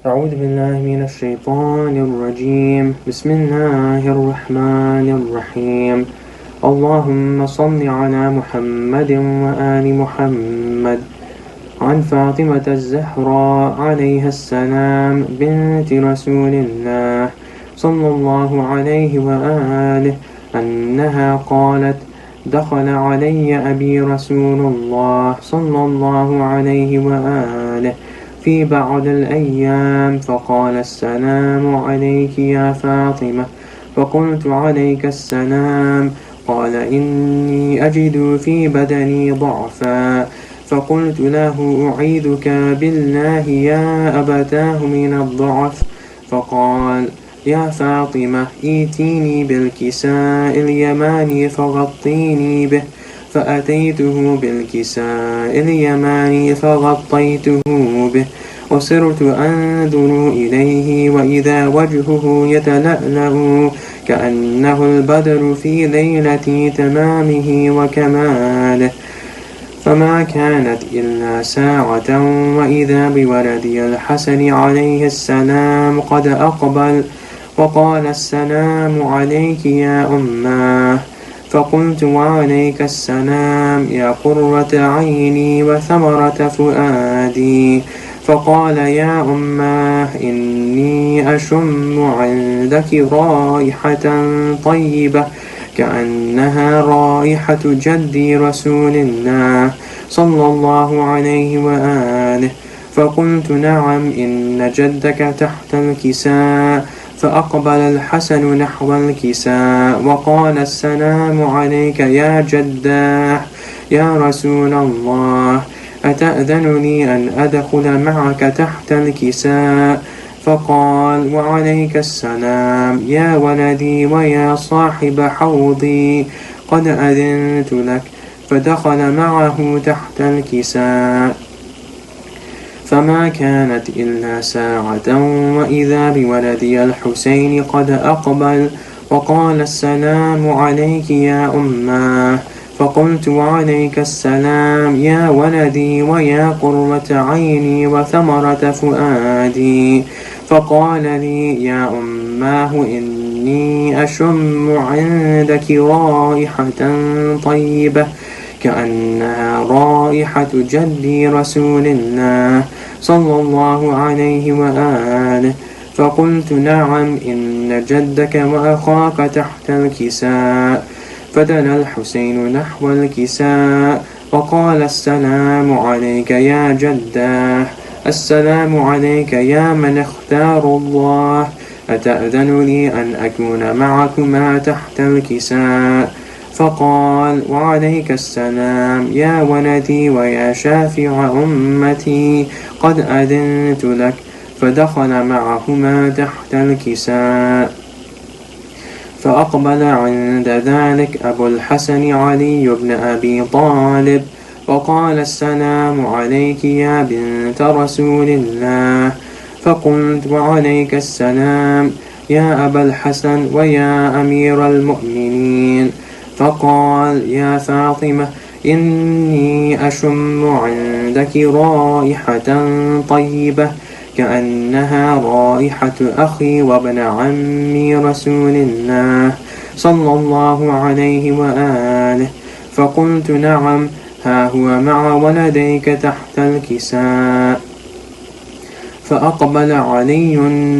أعوذ بالله من الشيطان الرجيم. بسم الله الرحمن الرحيم. اللهم صل على محمد وآل محمد. عن فاطمة الزهراء عليها السلام بنت رسول الله صلى الله عليه وآله أنها قالت: دخل علي أبي رسول الله صلى الله عليه وآله في بعض الأيام فقال: السلام عليك يا فاطمة. فقلت: عليك السلام. قال: إني أجد في بدني ضعفا. فقلت له: أعيذك بالله يا أبتاه من الضعف. فقال: يا فاطمة، إيتيني بالكساء اليماني فغطيني به. فأتيته بالكساء اليماني فغطيته به، وصرت أنظر إليه وإذا وجهه يتلألأ كأنه البدر في ليلة تمامه وكماله. فما كانت إلا ساعة وإذا بولدي الحسن عليه السلام قد أقبل وقال: السلام عليك يا أماه. فقلت: وعليك السلام يا قرة عيني وثمرة فؤادي. فقال: يا أماه، إني أشم عندك رائحة طيبة كأنها رائحة جدي رسول الله صلى الله عليه وآله. فقلت: نعم، إن جدك تحت الكساء. فأقبل الحسن نحو الكساء وقال: السلام عليك يا جداه يا رسول الله، أتأذن لي أن أدخل معك تحت الكساء؟ فقال: وعليك السلام يا ولدي ويا صاحب حوضي، قد أذنت لك. فدخل معه تحت الكساء. فما كانت إلا ساعة وإذا بولدي الحسين قد أقبل وقال: السلام عليك يا أماه. فقلت: وعليك السلام يا ولدي ويا قرة عيني وثمرة فؤادي. فقال لي: يا أماه، إني أشم عندك رائحة طيبة كأنها رائحة جدي رسول الله صلى الله عليه وآله. فقلت: نعم، إن جدك وأخاك تحت الكساء. فدنا الحسين نحو الكساء وقال: السلام عليك يا جداه، السلام عليك يا من اختار الله، أتأذن لي أن أكون معكما تحت الكساء؟ فقال: وعليك السلام يا ولدي ويا شافع أمتي، قد أذنت لك. فدخل معهما تحت الكساء. فأقبل عند ذلك أبو الحسن علي بن أبي طالب وقال: السلام عليك يا بنت رسول الله. فقلت: وعليك السلام يا أبا الحسن ويا أمير المؤمنين. فقال: يا فاطمة، إني أشم عندك رائحة طيبة كأنها رائحة أخي وابن عمي رسول الله صلى الله عليه وآله. فقلت: نعم، ها هو مع ولديك تحت الكساء. فأقبل علي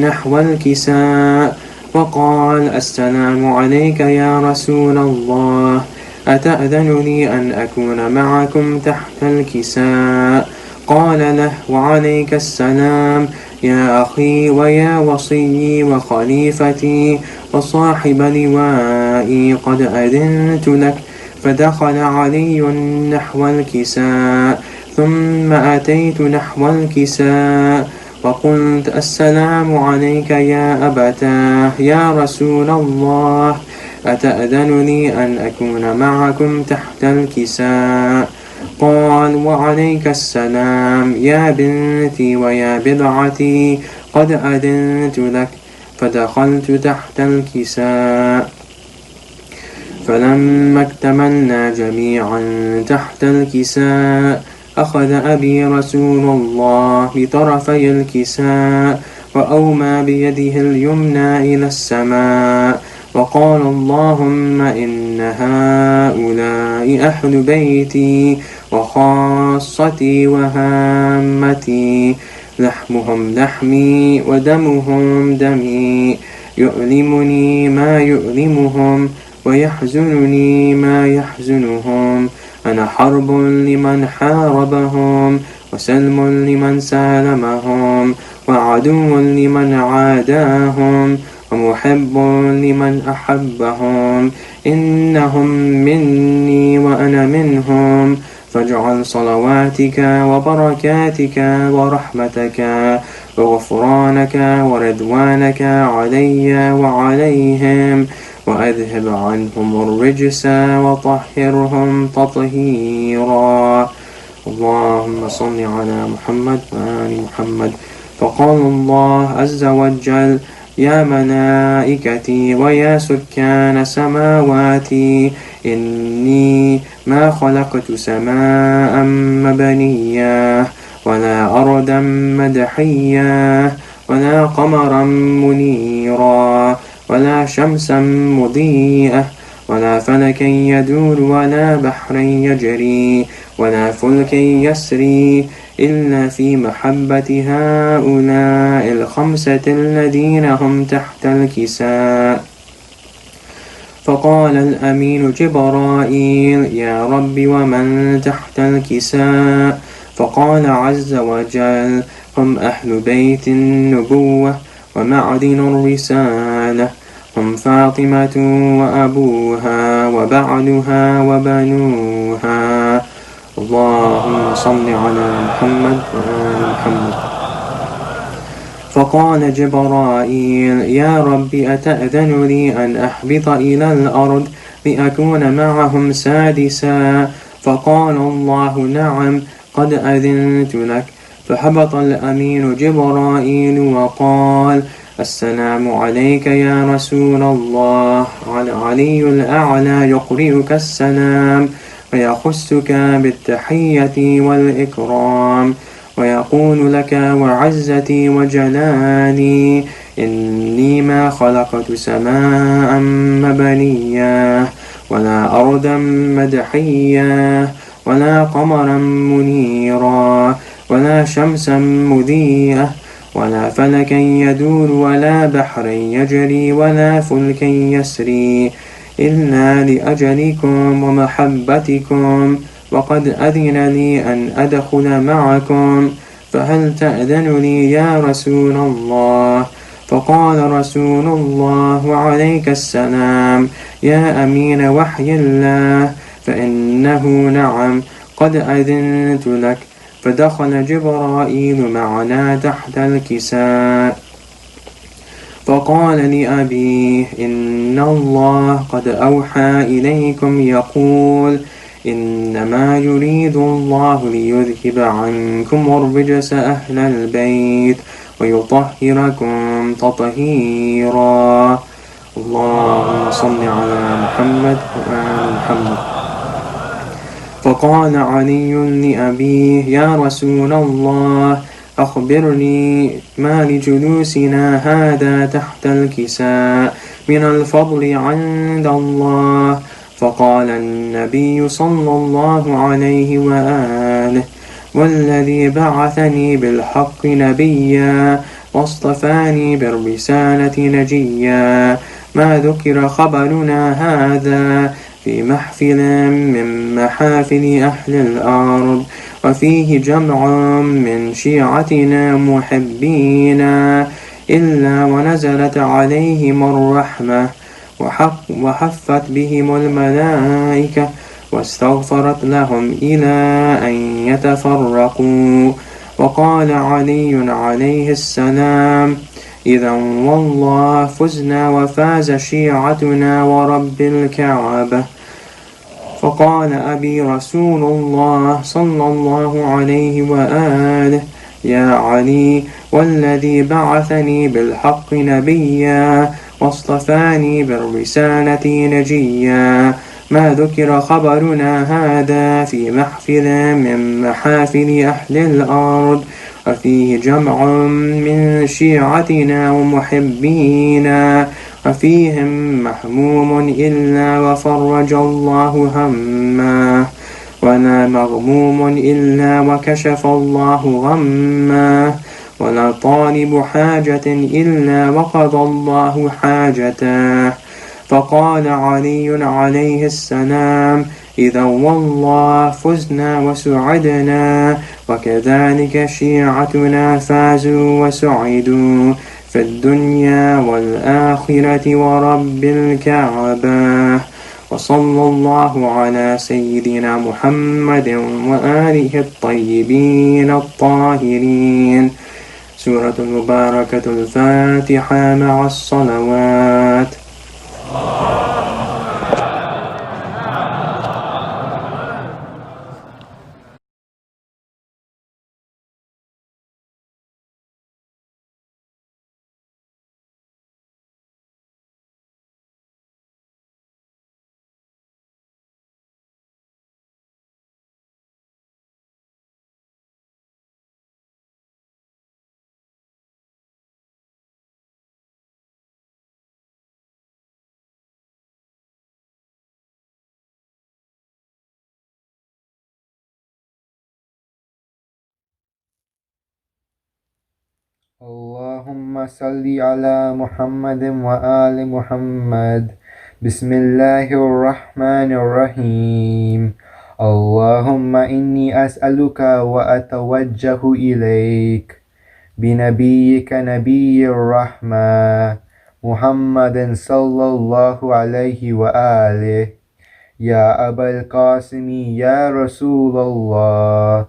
نحو الكساء وقال: السلام عليك يا رسول الله، أتأذن لي أن أكون معكم تحت الكساء؟ قال له: وعليك السلام يا أخي ويا وصي وخليفتي وصاحب لوائي، قد أذنت لك. فدخل علي نحو الكساء ثم أتيت نحو الكساء وقلت: السلام عليك يا أبتاه يا رسول الله، أتأذن لي أن أكون معكم تحت الكساء؟ قال: وعليك السلام يا بنتي ويا بضعتي، قد أذنت لك. فدخلت تحت الكساء. فلما اكتملنا جميعا تحت الكساء أخذ أبي رسول الله بطرفي الكساء وأومى بيده اليمنى إلى السماء وقال اللهم إن هؤلاء أهل بيتي وخاصتي وهامتي لحمهم لحمي ودمهم دمي يؤلمني ما يؤلمهم ويحزنني ما يحزنهم أنا حرب لمن حاربهم وسلم لمن سالمهم وعدو لمن عاداهم ومحب لمن أحبهم إنهم مني وأنا منهم فاجعل صلواتك وبركاتك ورحمتك وغفرانك ورضوانك علي وعليهم وأذهب عنهم الرجس وطهرهم تطهيرا اللهم صل على محمد وآل محمد فقال الله عز وجل يا ملائكتي ويا سكان سماواتي إني ما خلقت سماء مبنية ولا أرضا مدحية ولا قمرا منيرا ولا شمسا مضيئة ولا فلكا يدور ولا بحرا يجري ولا فلك يسري إلا في محبة هؤلاء الخمسة الذين هم تحت الكساء فقال الأمين جبرائيل يا رب ومن تحت الكساء فقال عز وجل هم أهل بيت النبوة ومعدن الرسالة هم فاطمة وأبوها وبعلها وبنوها اللهم صل على محمد وآل محمد فقال جبرائيل يا رب أتأذن لي أن أهبط إلى الأرض لأكون معهم سادسا فقال الله نعم قد أذنت لك فهبط الأمين جبرائيل وقال السلام عليك يا رسول الله علي الأعلى يقرئك السلام ويخصك بالتحية والإكرام ويقول لك وعزتي وجلالي إني ما خلقت سماء مبنية ولا أرضا مدحية ولا قمرا منيرا ولا شمسا مضيئة ولا فلكا يدور ولا بحرا يجري ولا فلكا يسري إلا لأجلكم ومحبتكم وقد أذن لي أن أدخل معكم فهل تأذن لي يا رسول الله فقال رسول الله عليك السلام يا أمين وحي الله فإنه نعم قد أذنت لك فدخل جبرائيل معنا تحت الكساء فقال لأبيه إن الله قد أوحى إليكم يقول إنما يريد الله ليذهب عنكم الرجس أهل البيت ويطهركم تطهيرا اللهم صل على محمد وآل محمد فقال علي لأبيه يا رسول الله أخبرني ما لجلوسنا هذا تحت الكساء من الفضل عند الله فقال النبي صلى الله عليه وآله والذي بعثني بالحق نبيا واصطفاني بالرسالة نجيا ما ذكر خبرنا هذا في محفل من محافل أهل الأرض وفيه جمع من شيعتنا محبينا إلا ونزلت عليهم الرحمة وحفت بهم الملائكة واستغفرت لهم إلى أن يتفرقوا وقال علي عليه السلام إذا والله فزنا وفاز شيعتنا ورب الكعبة فقال أبي رسول الله صلى الله عليه وآله يا علي والذي بعثني بالحق نبيا واصطفاني بالرسالة نجيا ما ذكر خبرنا هذا في محفل من محافل أهل الأرض وفيه جمع من شيعتنا ومحبينا وفيهم محموم إلا وفرج الله همه ولا مغموم إلا وكشف الله غمه ولا طالب حاجة إلا وقضى الله حاجته فقال علي عليه السلام إذا والله فزنا وسعدنا وكذلك شيعتنا فازوا وسعدوا في الدنيا والآخرة ورب الكعبة وصلى الله على سيدنا محمد وآله الطيبين الطاهرين. سورة المباركة الفاتحة مع الصلوات. اللهم صل على محمد وآل محمد. بسم الله الرحمن الرحيم. اللهم إني أسألك وأتوجه إليك بنبيك نبي الرحمة محمد صلى الله عليه وآله يا أبا القاسم يا رسول الله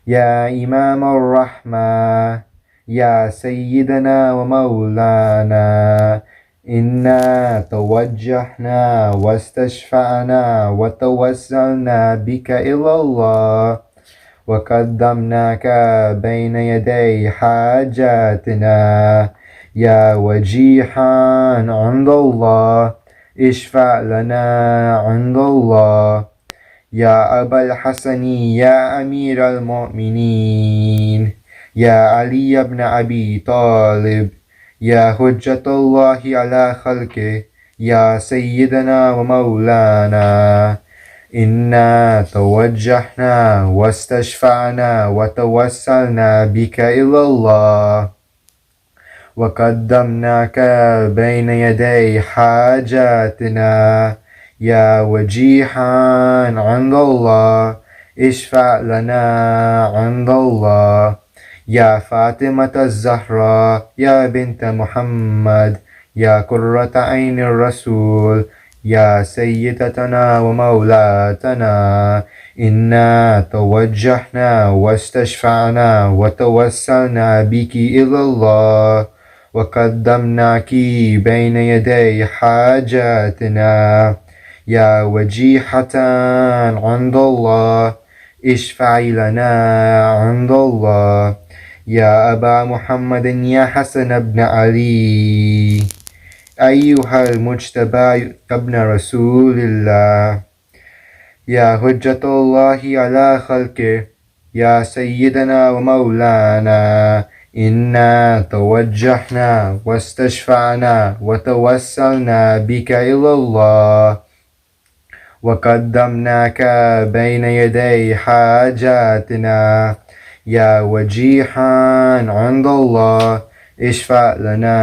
يا إمام الرحمة يا سيدنا ومولانا إنا توجهنا واستشفعنا وتوسلنا بك إلى الله وقدمناك بين يدي حاجاتنا يا وجيها عند الله اشفع لنا عند الله يا أبا الحسن يا أمير المؤمنين يا علي بن أبي طالب يا حجة الله على خلقه يا سيدنا ومولانا إنا توجهنا واستشفعنا وتوسلنا بك إلى الله وقدمناك بين يدي حاجاتنا يا وجيها عند الله اشفع لنا عند الله يا فاطمة الزهراء يا بنت محمد يا قرة عين الرسول يا سيدتنا ومولاتنا إنا توجهنا واستشفعنا وتوسلنا بك إلى الله وقدمناك بين يدي حاجاتنا يا وجيحة عند الله اشفعي لنا عند الله يا أبا محمد يا حسن بن علي أيها المجتبى ابن رسول الله يا حجة الله على خلقه يا سيدنا ومولانا إنا توجهنا واستشفعنا وتوسلنا بك إلى الله وقدمناك بين يدي حاجاتنا يا وجيها عند الله اشفع لنا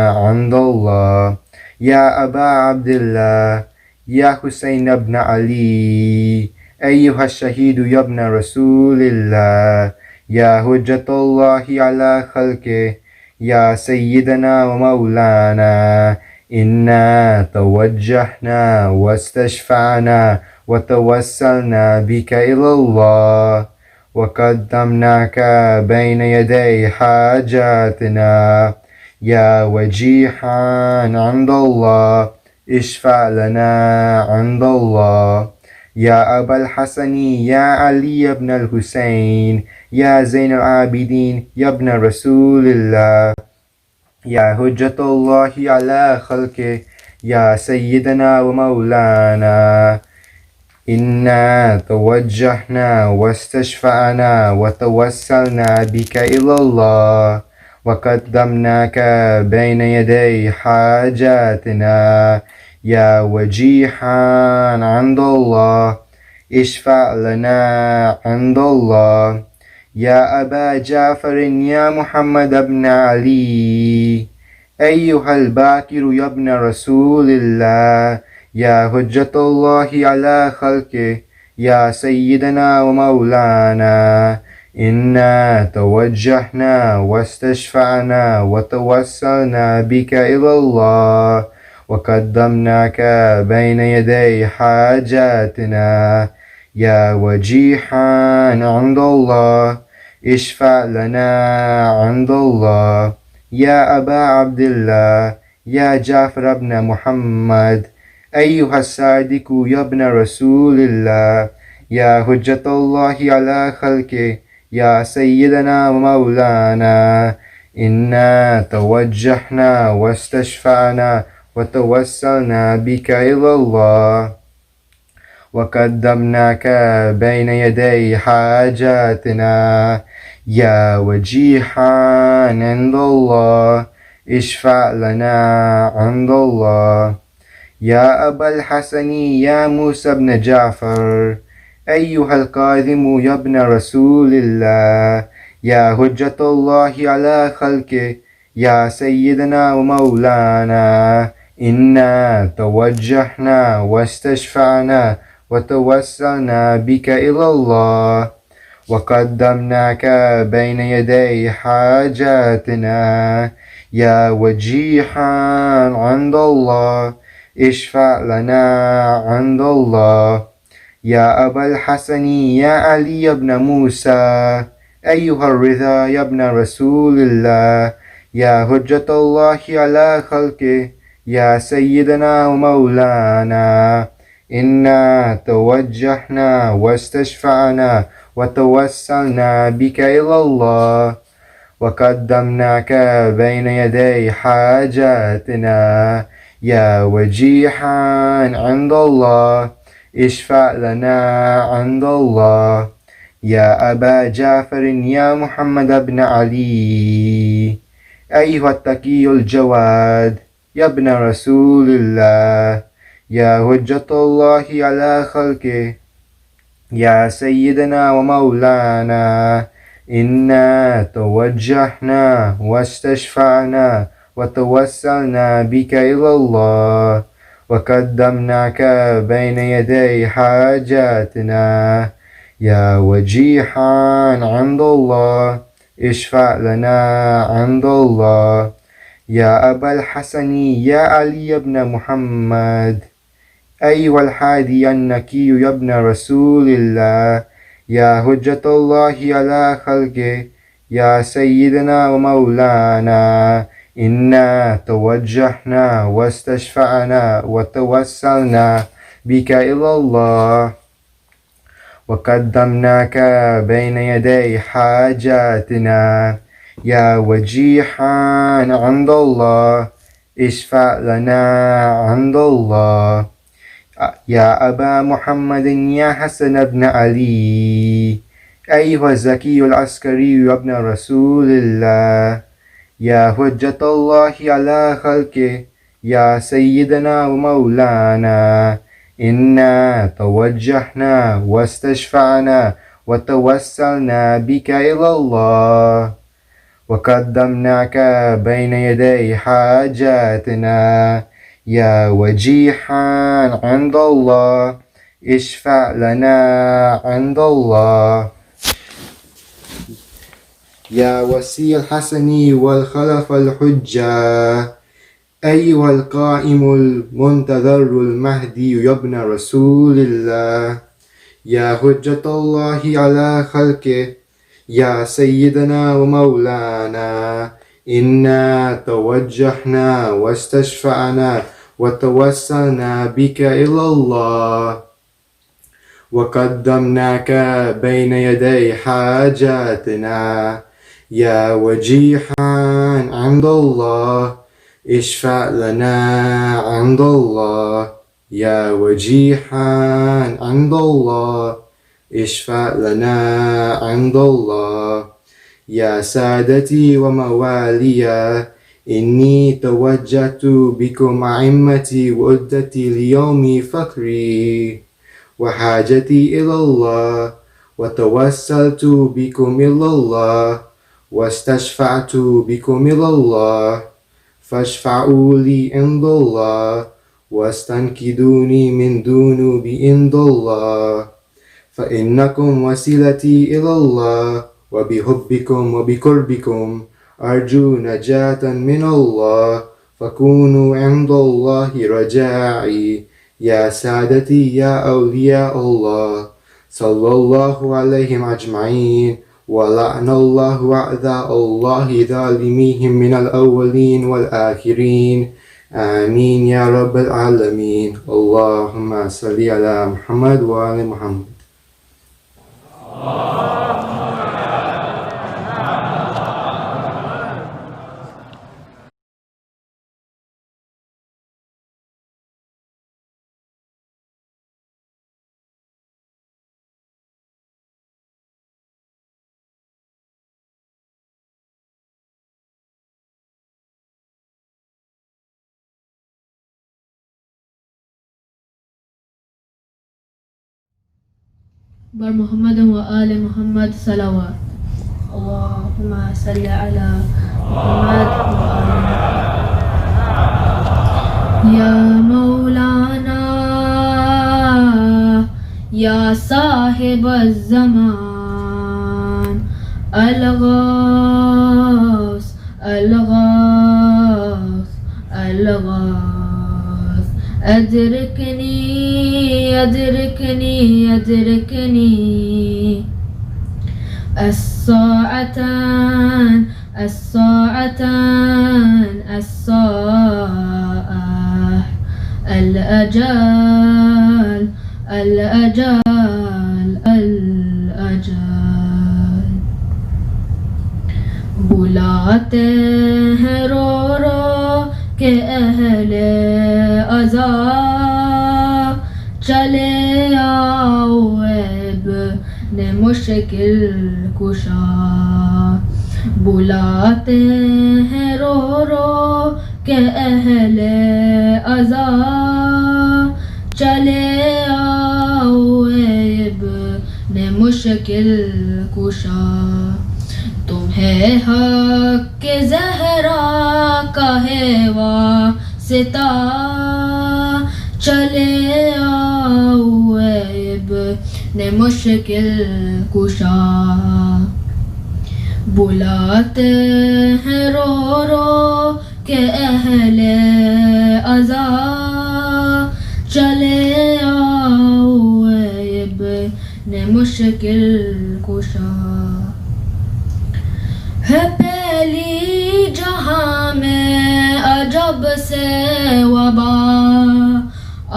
عند الله يا أبا عبد الله يا حسين بن علي أيها الشهيد يا ابن رسول الله يا حجة الله على خلقه يا سيدنا ومولانا إنا توجهنا واستشفعنا وتوسلنا بك إلى الله وقدمناك بين يدي حاجاتنا يا وجيها عند الله اشفع لنا عند الله يا أبا الحسن يا علي بن الحسين يا زين العابدين يا ابن رسول الله يا حجة الله على خلقه يا سيدنا ومولانا إنا توجهنا واستشفعنا وتوسلنا بك إلى الله وقدمناك بين يدي حاجاتنا يا وجيها عند الله اشفع لنا عند الله يا أبا جعفر يا محمد بن علي أيها الباكر يا ابن رسول الله يا حجة الله على خلقه يا سيدنا ومولانا إنا توجهنا واستشفعنا وتوسلنا بك إلى الله وقدمناك بين يدي حاجاتنا يا وجيها عند الله اشفع لنا عند الله يا أبا عبد الله يا جعفر بن محمد أيها الصادق يا ابن رسول الله يا حجة الله على خلقه يا سيدنا ومولانا إنا توجهنا واستشفعنا وتوسلنا بك إلى الله وقدمناك بين يدي حاجاتنا يا وجيها عند الله اشفع لنا عند الله يا أبا الحسن يا موسى بن جعفر أيها الكاظم يا ابن رسول الله يا حجة الله على خلقه يا سيدنا ومولانا إنا توجهنا واستشفعنا وتوسلنا بك إلى الله وقدمناك بين يدي حاجاتنا يا وجيها عند الله اشفع لنا عند الله يا أبا الحسن يا علي بن موسى أيها الرضا يا ابن رسول الله يا حجة الله على خلقه يا سيدنا ومولانا إنا توجهنا واستشفعنا وتوسلنا بك إلى الله وقدمناك بين يدي حاجاتنا يا وجيها عند الله اشفع لنا عند الله يا أبا جعفر يا محمد بن علي أيها التقي الجواد يا ابن رسول الله يا حجة الله على خلقه يا سيدنا ومولانا إنا توجهنا واستشفعنا وتوسلنا بك إلى الله وقدمناك بين يدي حاجاتنا يا وجيها عند الله اشفع لنا عند الله يا أبا الحسن يا علي بن محمد أيها الحادي النقي يا ابن رسول الله يا حجة الله على خلقه يا سيدنا ومولانا إنا توجهنا واستشفعنا وتوسلنا بك إلى الله وقدمناك بين يدي حاجاتنا يا وجيها عند الله اشفع لنا عند الله يا أبا محمد يا حسن بن علي أيها الزكي العسكري يا ابن رسول الله يا حجة الله على خلقه يا سيدنا ومولانا إنا توجهنا واستشفعنا وتوسلنا بك إلى الله وقدمناك بين يدي حاجاتنا يا وجيها عند الله اشفع لنا عند الله يا وسي الحسن والخلف الحجة أيها القائم المنتظر المهدي يا ابن رسول الله يا حجة الله على خلقه يا سيدنا ومولانا إنا توجهنا واستشفعنا وتوسلنا بك إلى الله وقدمناك بين يدي حاجاتنا يا وجيها عند الله اشفع لنا عند الله يا وجيحا عند الله اشفع لنا عند الله يا سادتي ومواليا إني توجهت بكم أئمتي وعدتي ليوم فقري وحاجتي إلى الله وتوسلت بكم إلى الله واستشفعت بكم إلى الله فاشفعوا لي عند الله واستنكدوني من ذنوبي عند الله فإنكم وسيلتي إلى الله وبحبكم وبقربكم أرجو نجاة من الله فكونوا عند الله رجاعي يا سادتي يا أولياء الله صلى الله عليهم أجمعين ولعن الله أعداء الله ظالميهم من الأولين والآخرين آمين يا رب العالمين اللهم صل على محمد وآل محمد. بر محمد و آل محمد صلوات اللهم صل على محمد و آل محمد یا مولانا یا صاحب الزمان الغوث الغوث الغوث أدركني أدركني أدركني الساعتان الساعتان الساعة الأجال الأجال الأجال بلاتے ہیں رو رو کہ اہل ازا چلے آؤ ابن مشکل کشا بلاتے ہیں رو رو کہ اہل ازا چلے آؤ ابن مشکل کشا تمہیں حق کے زہرا کا ہے واسطہ چلے آؤ ابن مشکل کشا بلاتے ہیں رو رو کہ اہل ازا چلے آؤ ابن مشکل کشا ہے پہلی جہاں میں عجب سے وبا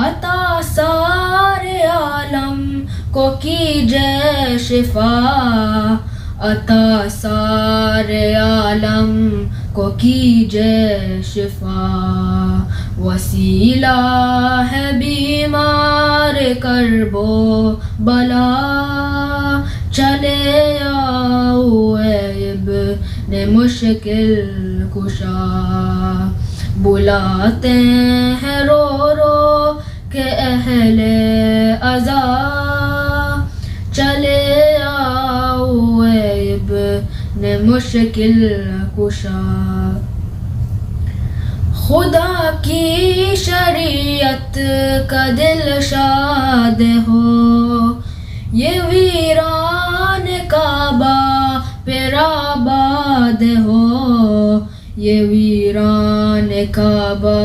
عطا سارے عالم کو کیجے شفا عطا سارے عالم کو کیجے شفا وسیلہ ہے بیمار کرب و بلا چلے آؤ ابن مشکل کشا بلاتے ہیں رو رو کہ اہل ازا چلے آؤ ابن مشکل کشا خدا کی شریعت کا دل شاد ہو یہ ویران کعبہ پھر آباد ہو یہ ویران کعبہ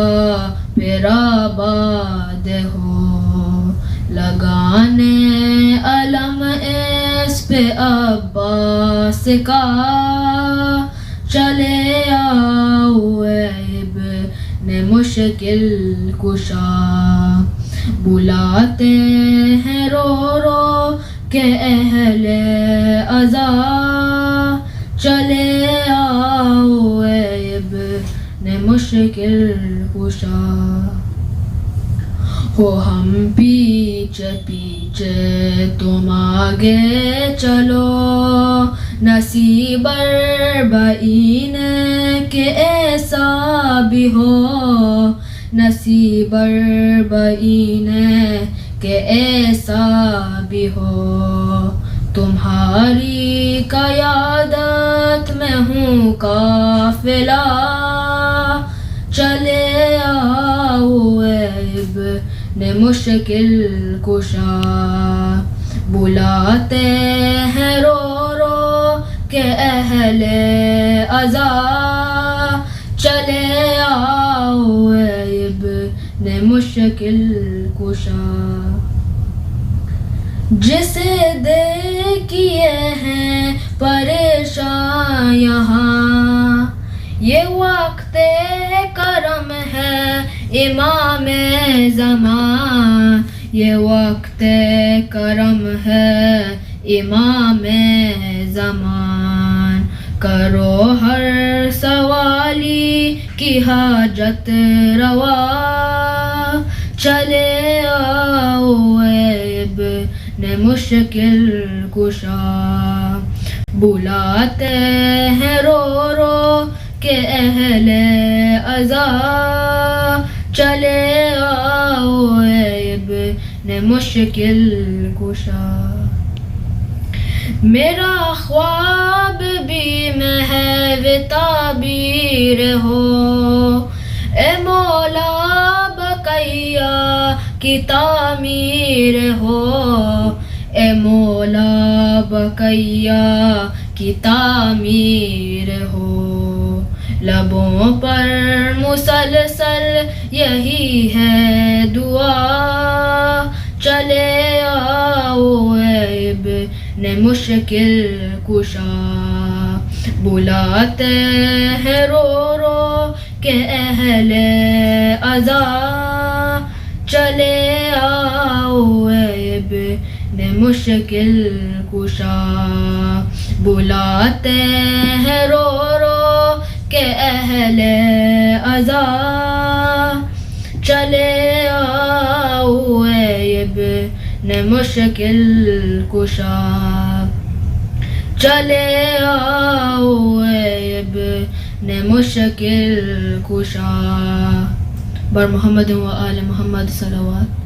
پھر آباد ہو لگانے علم اس پہ عباس کا چلے آؤ ابن مشکل کشا بلاتے ہیں رو رو کہ اہل ازا چلے آؤ ابن مشکل کشا ہو ہم پیچھے پیچھے تم آگے چلو، نصیب اربعین کہ ایسا بھی ہو، نصیب اربعین کہ ایسا بھی ہو، تمہاری قیادت میں ہوں قافلہ، چلے آؤ اے ابن مشکل کشا، بلاتے ہیں رو رو کہ اہل عزا، چلے آؤ اے ابن مشکل کشا، جسے دیکھیے ہیں پریشان یہاں، یہ وقت کرم ہے امام زمان، یہ وقت کرم ہے امام زمان، کرو ہر سوالی کی حاجت روا، چلے آؤ اے ابن مشکل کشا، بلاتے ہیں رو رو کہ اہل عزا، چلے آؤ اے ابن مشکل کشا، میرا خواب بھی محو تعبیر ہو، اے مولا بقیہ کی تعمیر ہو، اے مولا بقیہ کی تعمیر ہو، لبوں پر مسلسل یہی ہے دعا، چلے آؤ اے ابن مشکل کشا، بلاتے ہیں رو رو کہ اہل عزا، چلے آؤ اے ابن مشکل کشا، بلاتے ہیں رو رو کہ اہل عزا، چلے آؤ اے ابن مشکل کشا، چلے آؤ اے ابن مشکل کشا، بر محمد و آل محمد صلوات۔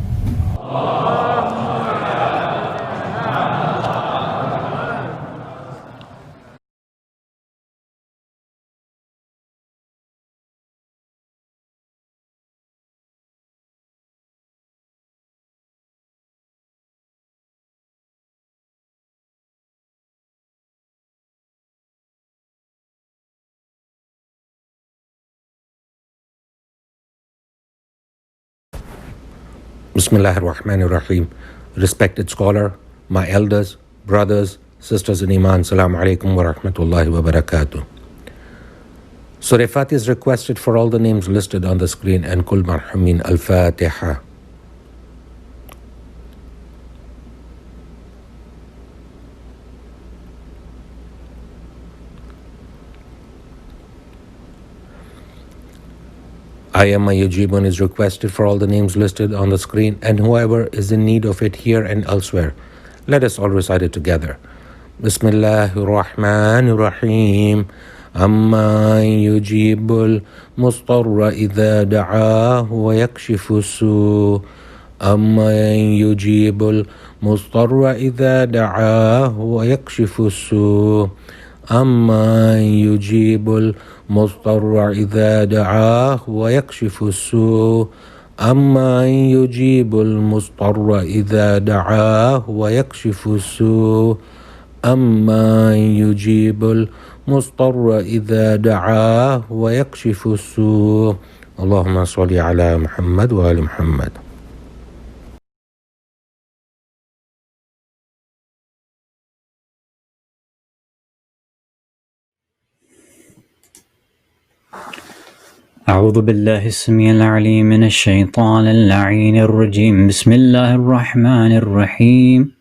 Bismillah ar-Rahman ar-Rahim. Respected scholar, my elders, brothers, sisters in Iman, Assalamu alaikum wa rahmatullahi wa barakatuh. Surah Fatiha is requested for all the names listed on the screen and Kul Marhamin Al-Fatiha. Ayyama Yajibun is requested for all the names listed on the screen and whoever is in need of it here and elsewhere. Let us all recite it together. Bismillahir Rahmanir Rahim. Amma yujibul mustarra idha da'ahu wa yakshifu su. Amma yujibul mustarra idha da'ahu wa yakshifu su. أما يجيب المضطر إذا دعاه ويكشف السوء أما يجيب المضطر إذا دعاه ويكشف السوء أما يجيب المضطر إذا دعاه ويكشف السوء اللهم صل على محمد وآل محمد. أعوذ بالله السميع العليم من الشيطان اللعين الرجيم. بسم الله الرحمن الرحيم.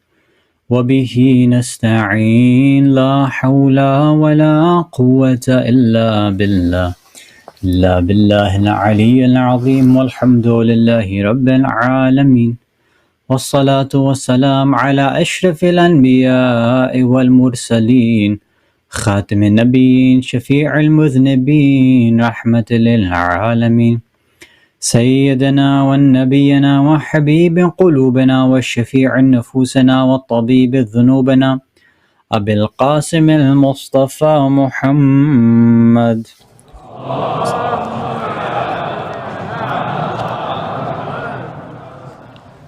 وبه نستعين لا حول ولا قوة إلا بالله. إلا بالله العلي العظيم والحمد لله رب العالمين والصلاة والسلام على أشرف الأنبياء والمرسلين خاتم النبيين شفيع المذنبين رحمة للعالمين سيدنا والنبينا وحبيب قلوبنا والشفيع نفوسنا والطبيب ذنوبنا أبي القاسم المصطفى محمد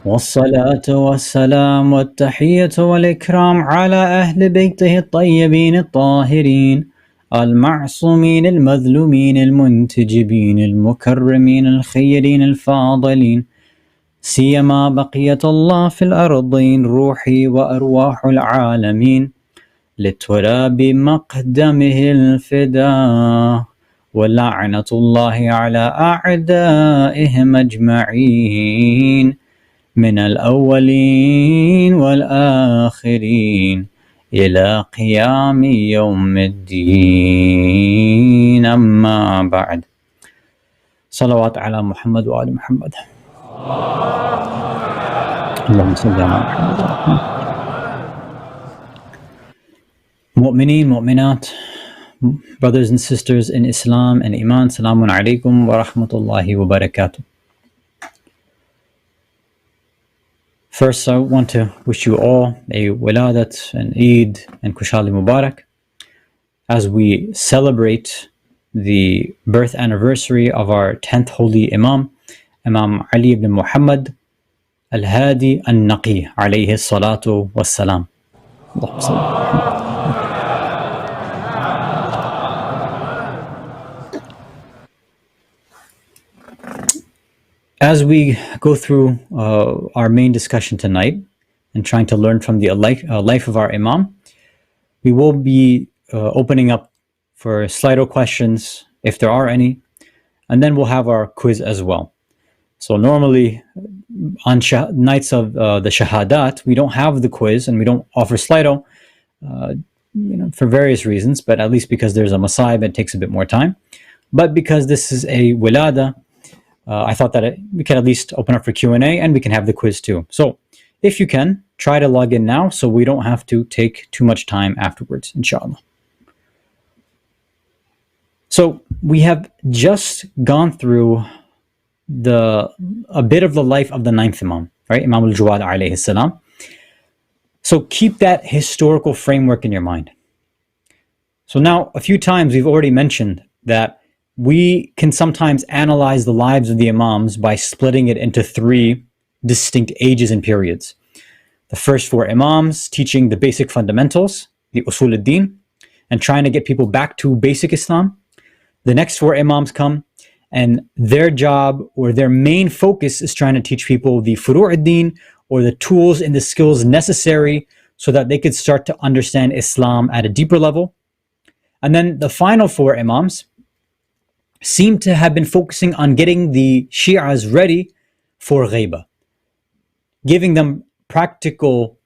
والصلاة والسلام والتحية والإكرام على أهل بيته الطيبين الطاهرين المعصومين المظلومين المنتجبين المكرمين الخيرين الفاضلين سيما بقية الله في الأرضين روحي وأرواح العالمين لتراب مقدمه الفداء ولعنة الله على أعدائهم أجمعين من الأولين والآخرين إلى قيام يوم الدين أما بعد صلوات على محمد وآل محمد اللهم صل على محمد. Mu'mineen, mu'minat, brothers and sisters in Islam and Iman, Salamun alaikum wa rahmatullahi wa barakatuh. First, I want to wish you all a Wiladat and Eid and Kushali Mubarak as we celebrate the birth anniversary of our 10th holy Imam, Imam Ali ibn Muhammad al-Hadi An-Naqi alayhi salatu wassalam. As we go through our main discussion tonight and trying to learn from the life of our Imam, we will be opening up for Slido questions, if there are any, and then we'll have our quiz as well. So normally on nights of the Shahadat, we don't have the quiz and we don't offer Slido, for various reasons, but at least because there's a Masaib, it takes a bit more time. But because this is a Wilada, I thought that we can at least open up for Q&A and we can have the quiz too. So if you can, try to log in now so we don't have to take too much time afterwards, inshallah. So we have just gone through a bit of the life of the 9th Imam, right? Imam al-Jawad alayhi salam. So keep that historical framework in your mind. So now a few times we've already mentioned that we can sometimes analyze the lives of the Imams by splitting it into 3 distinct ages and periods. The first 4 Imams teaching the basic fundamentals, the usul ad-din, and trying to get people back to basic Islam. The next 4 Imams come and their job or their main focus is trying to teach people the furu' ad-din or the tools and the skills necessary so that they could start to understand Islam at a deeper level. And then the final 4 Imams seem to have been focusing on getting the Shi'as ready for ghaiba, giving them practical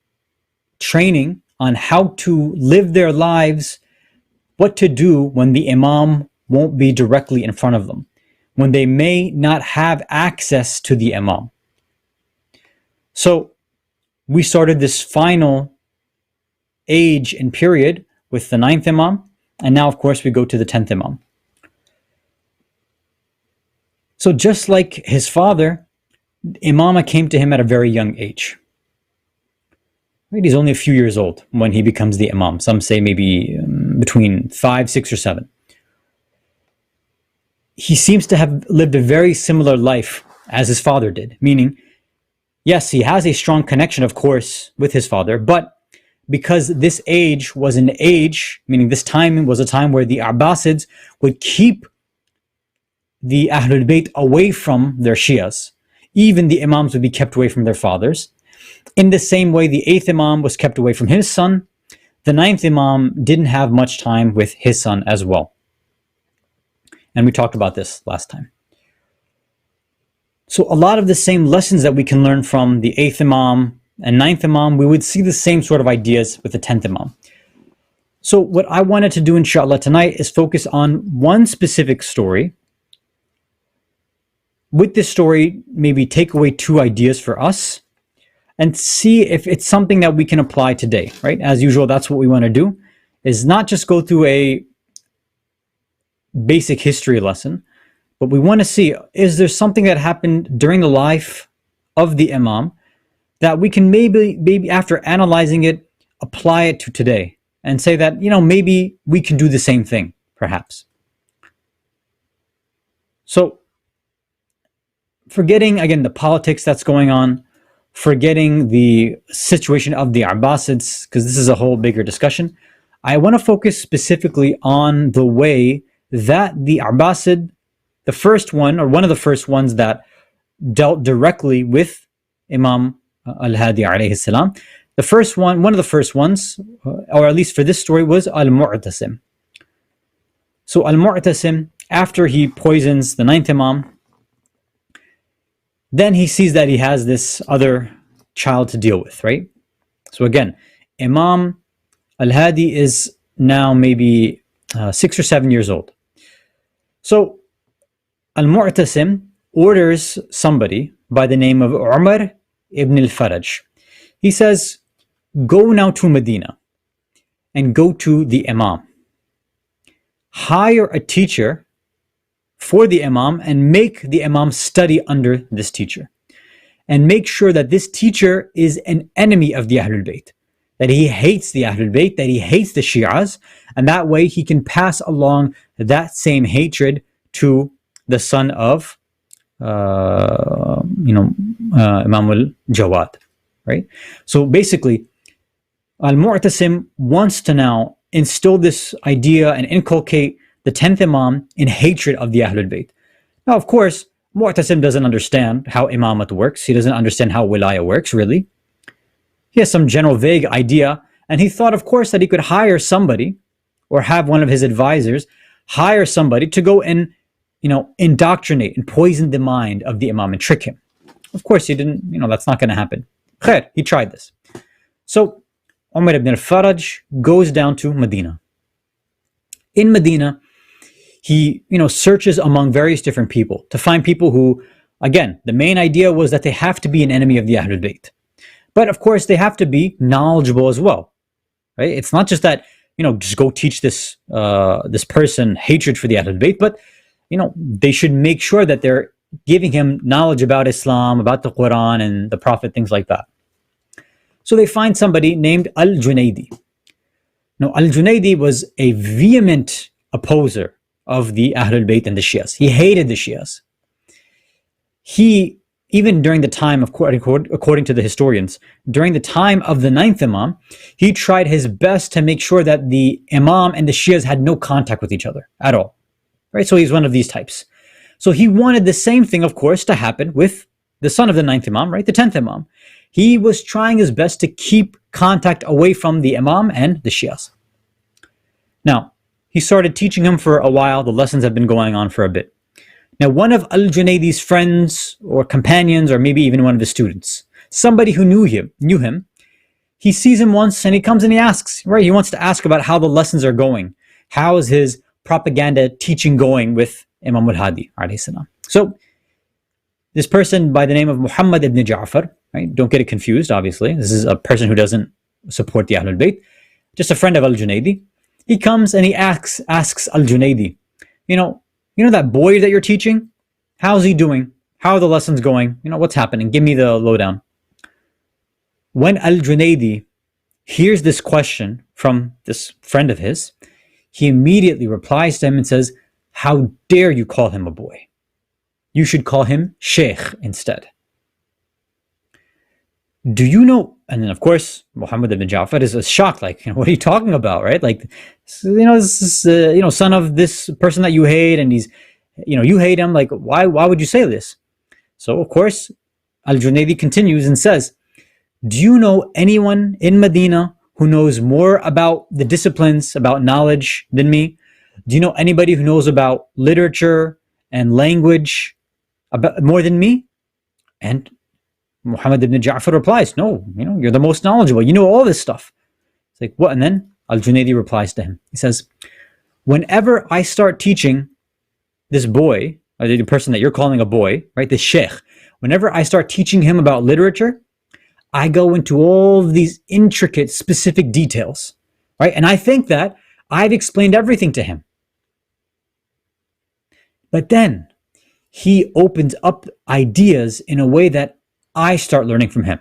training on how to live their lives, what to do when the Imam won't be directly in front of them, when they may not have access to the Imam. So we started this final age and period with the 9th Imam, and now of course we go to the 10th Imam. So just like his father, Imama came to him at a very young age. Right? He's only a few years old when he becomes the Imam. Some say maybe between 5, 6, or 7. He seems to have lived a very similar life as his father did, meaning, yes, he has a strong connection, of course, with his father, but because this age was an age, meaning this time was a time where the Abbasids would keep the Ahlul-bayt away from their Shias. Even the Imams would be kept away from their fathers. In the same way, the 8th Imam was kept away from his son. The 9th Imam didn't have much time with his son as well. And we talked about this last time. So a lot of the same lessons that we can learn from the 8th Imam and 9th Imam, we would see the same sort of ideas with the 10th Imam. So what I wanted to do, inshallah, tonight is focus on one specific story with this story, maybe take away 2 ideas for us and see if it's something that we can apply today, right? As usual, that's what we want to do, is not just go through a basic history lesson, but we want to see, is there something that happened during the life of the Imam that we can maybe after analyzing it, apply it to today and say that, maybe we can do the same thing, perhaps. So, forgetting, again, the politics that's going on, forgetting the situation of the Abbasids, because this is a whole bigger discussion, I want to focus specifically on the way that the Abbasid, the first one, or one of the first ones that dealt directly with Imam al-Hadi alayhi salam, the first one of the first ones, or at least for this story, was Al-Mu'tasim. So Al-Mu'tasim, after he poisons the 9th Imam, then he sees that he has this other child to deal with, right? So again, Imam al-Hadi is now maybe 6 or 7 years old. So Al-Mu'tasim orders somebody by the name of Umar ibn al-Faraj. He says, go now to Medina and go to the Imam. Hire a teacher for the Imam and make the Imam study under this teacher. And make sure that this teacher is an enemy of the Ahlul-bayt, that he hates the Ahlul-bayt, that he hates the Shi'as, and that way he can pass along that same hatred to the son of Imam al-Jawad, right? So basically, Al-Mu'tasim wants to now instill this idea and inculcate the 10th Imam in hatred of the Ahlul-bayt. Now, of course, Mu'tasim doesn't understand how Imamat works. He doesn't understand how Wilaya works, really. He has some general vague idea, and he thought, of course, that he could hire somebody or have one of his advisors hire somebody to go and, indoctrinate and poison the mind of the Imam and trick him. Of course, he didn't, that's not going to happen. Khair, he tried this. So, Umar ibn al-Faraj goes down to Medina. In Medina, he, searches among various different people to find people who, again, the main idea was that they have to be an enemy of the Ahlul-bayt. But of course, they have to be knowledgeable as well, right? It's not just that, just go teach this this person hatred for the Ahlul-bayt, but, they should make sure that they're giving him knowledge about Islam, about the Quran and the Prophet, things like that. So they find somebody named Al-Junaidi. Now, Al-Junaidi was a vehement opposer of the Ahlul Bayt and the Shias. He hated the Shias. He, even during the time, according to the historians, during the time of the 9th Imam, he tried his best to make sure that the Imam and the Shias had no contact with each other at all. Right? So he's one of these types. So he wanted the same thing, of course, to happen with the son of the 9th Imam, right? The 10th Imam. He was trying his best to keep contact away from the Imam and the Shias. Now, he started teaching him for a while. The lessons have been going on for a bit. Now, one of Al-Junaydi's friends or companions, or maybe even one of his students, somebody who knew him, he sees him once and he comes and he asks, right? He wants to ask about how the lessons are going. How is his propaganda teaching going with Imam al-Hadi alayhi salam? So, this person by the name of Muhammad ibn Ja'far, right? Don't get it confused, obviously. This is a person who doesn't support the Ahlul Bayt, just a friend of Al-Junaydi. He comes and he asks Al-Junaydi, you know that boy that you're teaching? How's he doing? How are the lessons going? What's happening? Give me the lowdown. When Al-Junaydi hears this question from this friend of his, he immediately replies to him and says, how dare you call him a boy? You should call him Sheikh instead. Do you know? And then, of course, Muhammad ibn Ja'far is shocked, like, what are you talking about, right? Like, this is, son of this person that you hate, and he's, you hate him. Like, why would you say this? So, of course, Al-Junaydi continues and says, do you know anyone in Medina who knows more about the disciplines, about knowledge than me? Do you know anybody who knows about literature and language about more than me? And Muhammad ibn Ja'far replies, no, you're the most knowledgeable. You know all this stuff. It's like, what? And then Al-Junaydi replies to him. He says, whenever I start teaching this boy the person that you're calling a boy, right, the sheikh, whenever I start teaching him about literature, I go into all of these intricate, specific details, right? And I think that I've explained everything to him. But then he opens up ideas in a way that I start learning from him.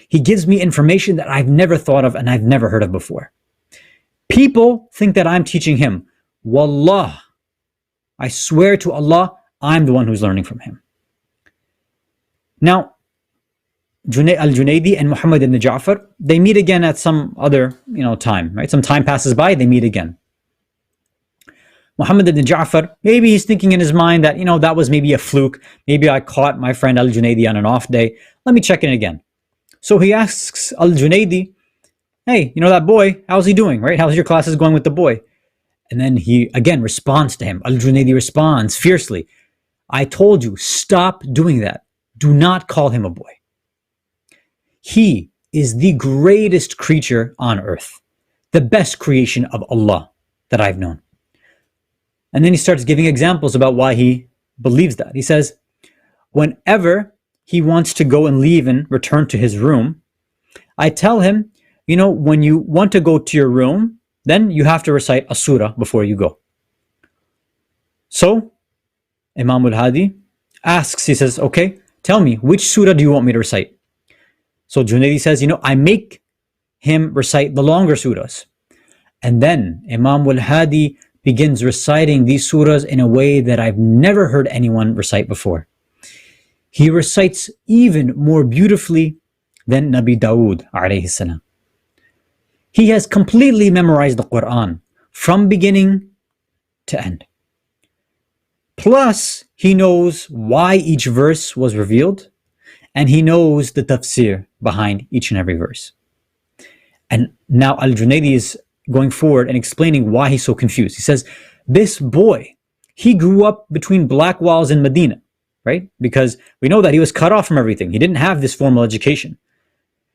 He gives me information that I've never thought of and I've never heard of before. People think that I'm teaching him. Wallah, I swear to Allah, I'm the one who's learning from him. Now, Al-Junaidi and Muhammad ibn Ja'far, they meet again at some other, time, right? Some time passes by, they meet again. Muhammad ibn Ja'far, maybe he's thinking in his mind that, that was maybe a fluke. Maybe I caught my friend Al-Junaidi on an off day. Let me check in again. So he asks Al-Junaidi, hey, that boy, how's he doing, right? How's your classes going with the boy? And then he again responds to him. Al-Junaidi responds fiercely, I told you, stop doing that. Do not call him a boy. He is the greatest creature on earth, the best creation of Allah that I've known. And then he starts giving examples about why he believes that. He says, whenever he wants to go and leave and return to his room, I tell him, when you want to go to your room, then you have to recite a surah before you go. So Imam al-Hadi asks, he says, okay, tell me, which surah do you want me to recite? So Junaidi says, I make him recite the longer surahs. And then Imam al-Hadi begins reciting these surahs in a way that I've never heard anyone recite before. He recites even more beautifully than Nabi Dawood alayhi salam. He has completely memorized the Quran from beginning to end. Plus, he knows why each verse was revealed, and he knows the tafsir behind each and every verse. And now Al-Junaidi is going forward and explaining why he's so confused. He says, this boy, he grew up between black walls in Medina, right? Because we know that he was cut off from everything. He didn't have this formal education.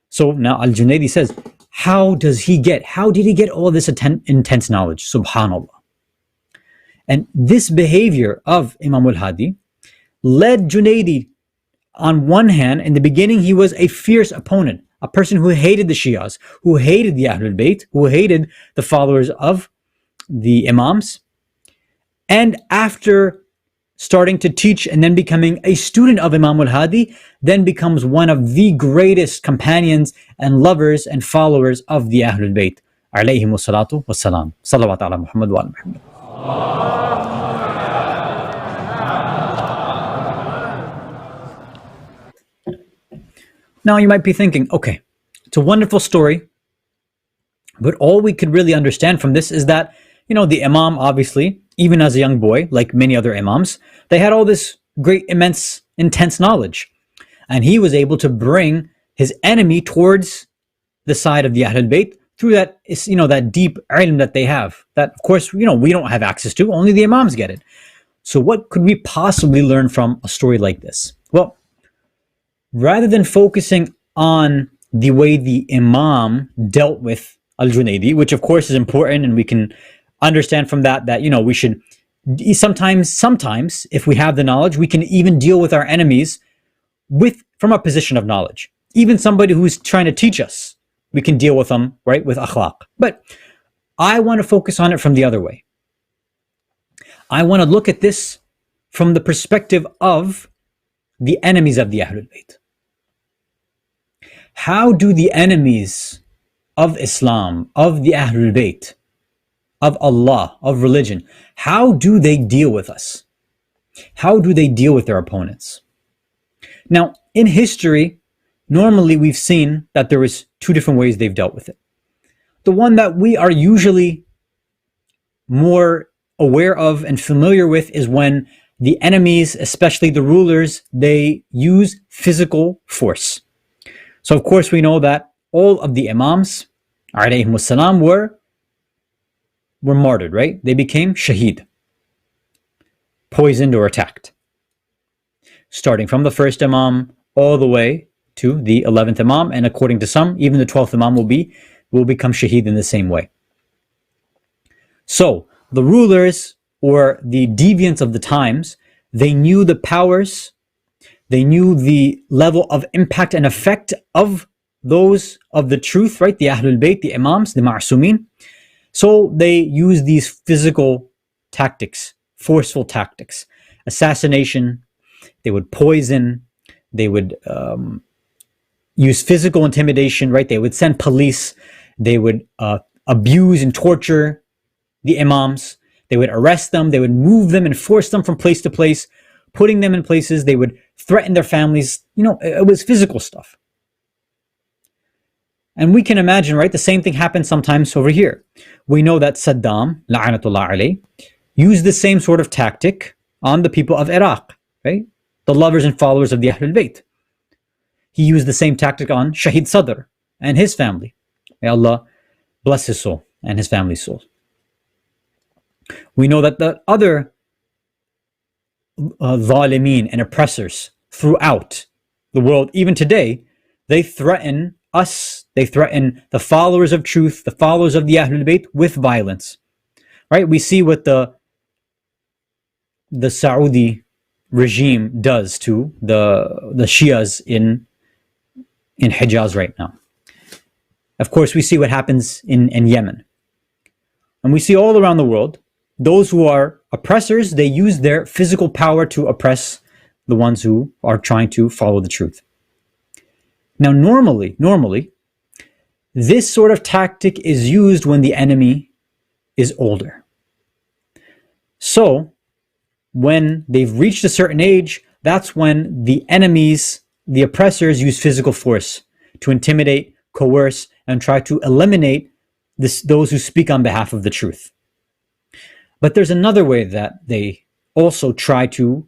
So now Al-Junaidi says, how did he get all this intense knowledge? Subhanallah. And this behavior of Imam al-Hadi led Junaidi, on one hand, in the beginning, he was a fierce opponent, a person who hated the Shias, who hated the Ahlul-bayt, who hated the followers of the Imams. And after starting to teach and then becoming a student of Imam al-Hadi, then becomes one of the greatest companions and lovers and followers of the Ahlul-bayt. Alayhimu salatu wassalam. Salawat ala Muhammad wa ala Muhammad. Now you might be thinking, okay, it's a wonderful story, but all we could really understand from this is that, the Imam, obviously, even as a young boy, like many other Imams, they had all this great, immense, intense knowledge. And he was able to bring his enemy towards the side of the Ahlul-bayt through that, that deep ilm that they have. That, of course, we don't have access to, only the Imams get it. So what could we possibly learn from a story like this? Well, rather than focusing on the way the Imam dealt with Al-Junaidi, which of course is important, and we can understand from that we should sometimes if we have the knowledge, we can even deal with our enemies from a position of knowledge. Even somebody who's trying to teach us, we can deal with them, right, with akhlaq. But I want to focus on it from the other way. I want to look at this from the perspective of the enemies of the Ahlul-bayt. How do the enemies of Islam, of the Ahlul-bayt, of Allah, of religion, how do they deal with us? How do they deal with their opponents? Now, in history, normally we've seen that there is two different ways they've dealt with it. The one that we are usually more aware of and familiar with is when the enemies, especially the rulers, they use physical force. So of course we know that all of the Imams, alayhimus salam, were martyred, right? They became shaheed, poisoned or attacked. Starting from the first Imam all the way to the 11th Imam, and according to some, even the 12th Imam will become shaheed in the same way. So the rulers or the deviants of the times, They knew the powers, they knew the level of impact and effect of those of the truth, right? The Ahlul-bayt, the Imams, the Ma'sumin. So they used these physical tactics, forceful tactics, assassination. They would poison. They would use physical intimidation, right? They would send police. They would abuse and torture the Imams. They would arrest them. They would move them and force them from place to place, putting them in places. They would threaten their families. You know, it was physical stuff. And we can imagine, right? The same thing happens sometimes over here. We know that Saddam, la'anatullah alayh, used the same sort of tactic on the people of Iraq, right? The lovers and followers of the Ahlul-bayt. He used the same tactic on Shahid Sadr and his family. May Allah bless his soul and his family's soul. We know that the other zalimeen and oppressors throughout the world, even today, they threaten us, they threaten the followers of truth, the followers of the Ahlul-bayt with violence. Right? We see what the Saudi regime does to the Shias in Hijaz right now. Of course, we see what happens in Yemen. And we see all around the world, those who are oppressors, they use their physical power to oppress the ones who are trying to follow the truth. Now, normally, this sort of tactic is used when the enemy is older. So, when they've reached a certain age, that's when the enemies, the oppressors, use physical force to intimidate, coerce, and try to eliminate those who speak on behalf of the truth. But there's another way that they also try to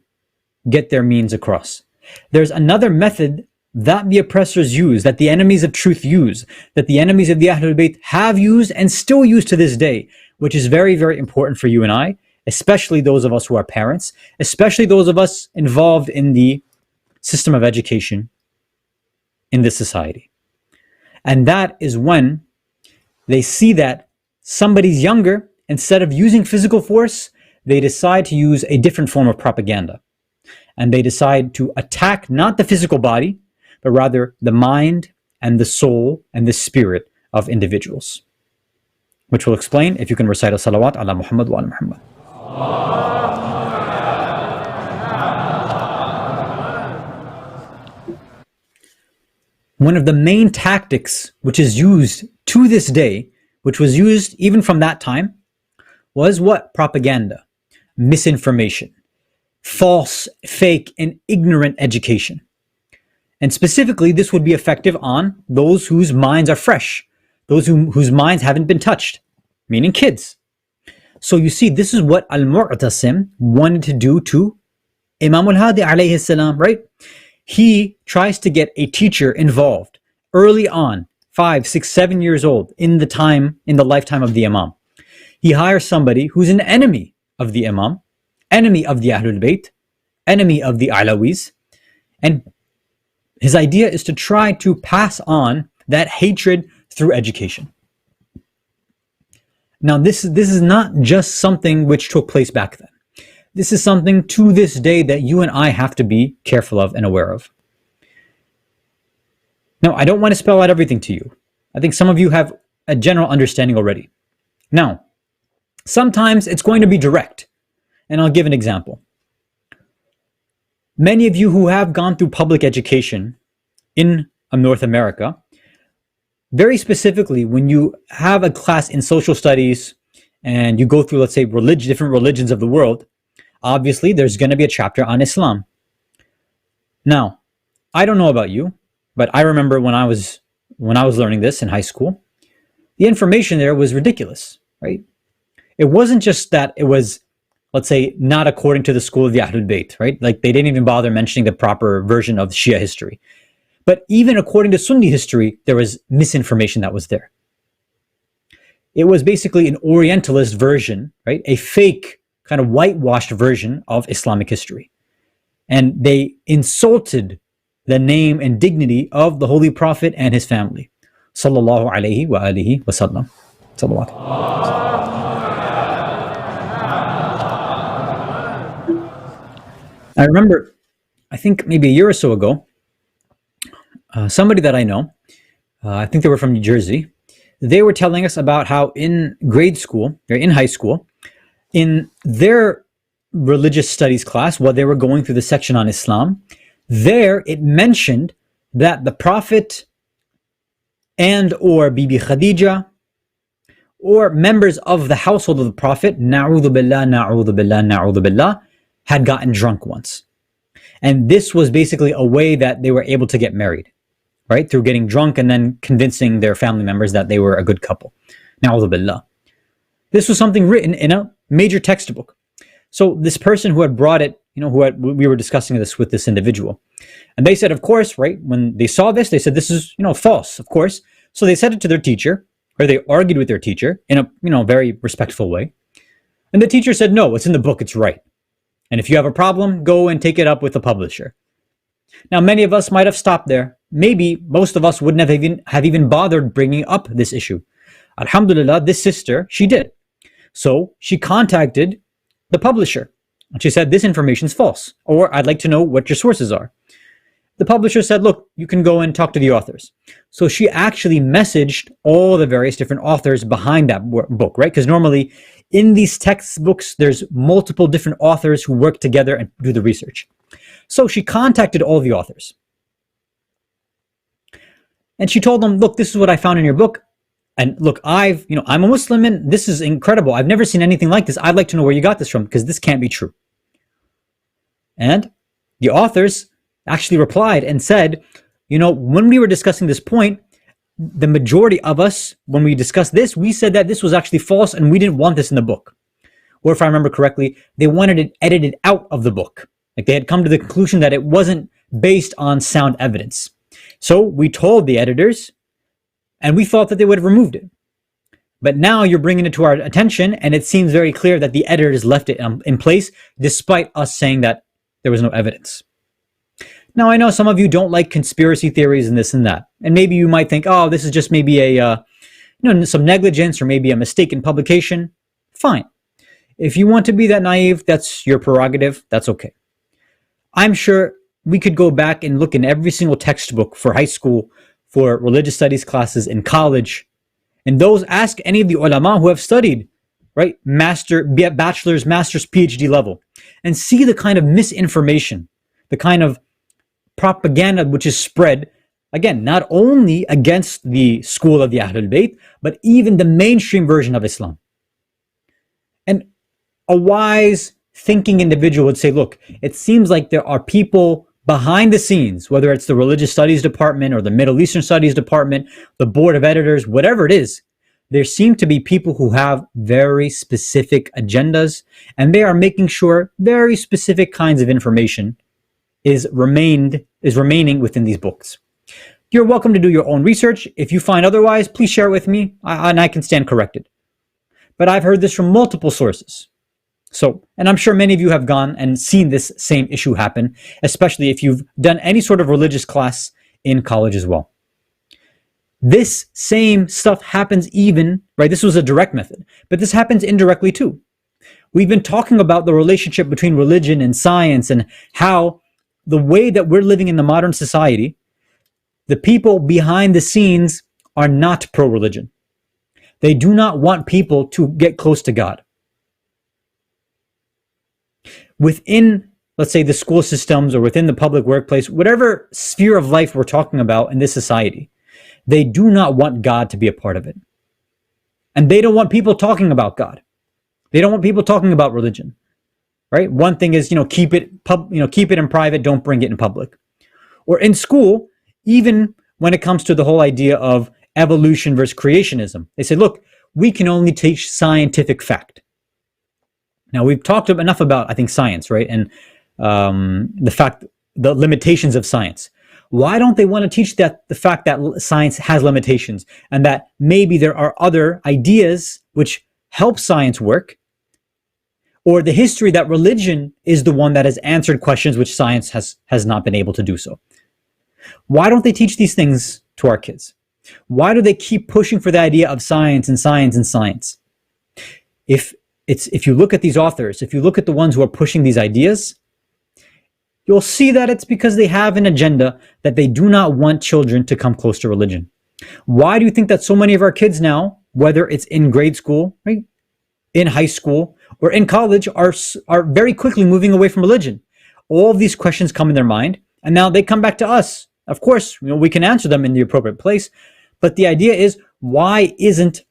get their means across. There's another method that the oppressors use, that the enemies of truth use, that the enemies of the Ahlul-bayt have used and still use to this day, which is very, very important for you and I, especially those of us who are parents, especially those of us involved in the system of education in this society. And that is when they see that somebody's younger, instead of using physical force, they decide to use a different form of propaganda. And they decide to attack not the physical body, but rather the mind and the soul and the spirit of individuals. Which we'll explain if you can recite a salawat ala Muhammad wa ala Muhammad. One of the main tactics which is used to this day, which was used even from that time, was what? Propaganda, misinformation, false, fake, and ignorant education. And specifically, this would be effective on those whose minds are fresh, those whose minds haven't been touched, meaning kids. So you see, this is what Al-Mu'tasim wanted to do to Imam al-Hadi alayhi salam, right? He tries to get a teacher involved early on, 5, 6, 7 years old, in the lifetime of the Imam. He hires somebody who's an enemy of the Imam, enemy of the Ahlul-bayt, enemy of the Alawis, and his idea is to try to pass on that hatred through education. Now, this is not just something which took place back then. This is something to this day that you and I have to be careful of and aware of. Now, I don't want to spell out everything to you. I think some of you have a general understanding already. Now, sometimes it's going to be direct, and I'll give an example. Many of you who have gone through public education in North America, very specifically, when you have a class in social studies and you go through, let's say, different religions of the world, obviously there's going to be a chapter on Islam. Now, I don't know about you, but I remember when I was learning this in high school, the information there was ridiculous, right? It wasn't just that it was, let's say, not according to the school of the Ahlul-bayt, right? Like they didn't even bother mentioning the proper version of Shia history. But even according to Sunni history, there was misinformation that was there. It was basically an Orientalist version, right? A fake, kind of whitewashed version of Islamic history. And they insulted the name and dignity of the Holy Prophet and his family. Sallallahu alayhi wa alihi wa sallam. Salawat. I remember, I think maybe a year or so ago, somebody that I know, I think they were from New Jersey, they were telling us about how in grade school, or in high school, in their religious studies class, while they were going through the section on Islam, there it mentioned that the Prophet and or Bibi Khadija or members of the household of the Prophet, na'udhu billah, na'udhu billah, na'udhu billah, had gotten drunk once. And this was basically a way that they were able to get married, right? Through getting drunk and then convincing their family members that they were a good couple. Na'udhu billah. This was something written in a major textbook. So this person who had brought it, we were discussing this with this individual. And they said, of course, right, when they saw this, they said, this is, false, of course. So they said it to their teacher, or they argued with their teacher in a, very respectful way. And the teacher said, no, it's in the book, it's right. And if you have a problem, go and take it up with the publisher. Now, many of us might have stopped there. Maybe most of us wouldn't have even bothered bringing up this issue. Alhamdulillah, this sister, she did. So she contacted the publisher. And she said, this information is false, or I'd like to know what your sources are. The publisher said, look, you can go and talk to the authors. So she actually messaged all the various different authors behind that book, right? Because normally in these textbooks, there's multiple different authors who work together and do the research. So she contacted all the authors. And she told them, look, this is what I found in your book. And look, I'm a Muslim and this is incredible. I've never seen anything like this. I'd like to know where you got this from because this can't be true. And the authors actually replied and said, when we were discussing this point, the majority of us, when we discussed this, we said that this was actually false and we didn't want this in the book. Or if I remember correctly, they wanted it edited out of the book. Like they had come to the conclusion that it wasn't based on sound evidence. So we told the editors, and we thought that they would have removed it. But now you're bringing it to our attention, and it seems very clear that the editors left it in place, despite us saying that there was no evidence. Now, I know some of you don't like conspiracy theories and this and that. And maybe you might think, oh, this is just maybe some negligence or maybe a mistake in publication. Fine. If you want to be that naive, that's your prerogative. That's okay. I'm sure we could go back and look in every single textbook for high school, for religious studies classes in college, and those ask any of the ulama who have studied, right, bachelor's, master's, PhD level, and see the kind of misinformation, the kind of propaganda which is spread, again, not only against the school of the Ahlul-bayt, but even the mainstream version of Islam. And a wise, thinking individual would say, look, it seems like there are people behind the scenes, whether it's the religious studies department or the Middle Eastern studies department, the board of editors, whatever it is, there seem to be people who have very specific agendas, and they are making sure very specific kinds of information is remaining within these books. You're welcome to do your own research. If you find otherwise, please share it with me, and I can stand corrected. But I've heard this from multiple sources. So, and I'm sure many of you have gone and seen this same issue happen, especially if you've done any sort of religious class in college as well. This same stuff happens even, right? This was a direct method, but this happens indirectly too. We've been talking about the relationship between religion and science and how the way that we're living in the modern society, the people behind the scenes are not pro-religion. They do not want people to get close to God. Within, let's say, the school systems or within the public workplace, whatever sphere of life we're talking about in this society, they do not want God to be a part of it. And they don't want people talking about God. They don't want people talking about religion, right? One thing is, keep it in private, don't bring it in public. Or in school, even when it comes to the whole idea of evolution versus creationism, they say, look, we can only teach scientific fact. Now, we've talked enough about, I think, science, right? And the limitations of science. Why don't they want to teach the fact that science has limitations and that maybe there are other ideas which help science work, or the history that religion is the one that has answered questions which science has not been able to do so? Why don't they teach these things to our kids? Why do they keep pushing for the idea of science and science and science? If you look at these authors, if you look at the ones who are pushing these ideas, you'll see that it's because they have an agenda that they do not want children to come close to religion. Why do you think that so many of our kids now, whether it's in grade school, right, in high school, or in college, are very quickly moving away from religion? All of these questions come in their mind, and now they come back to us. Of course, we can answer them in the appropriate place, but the idea is, why isn't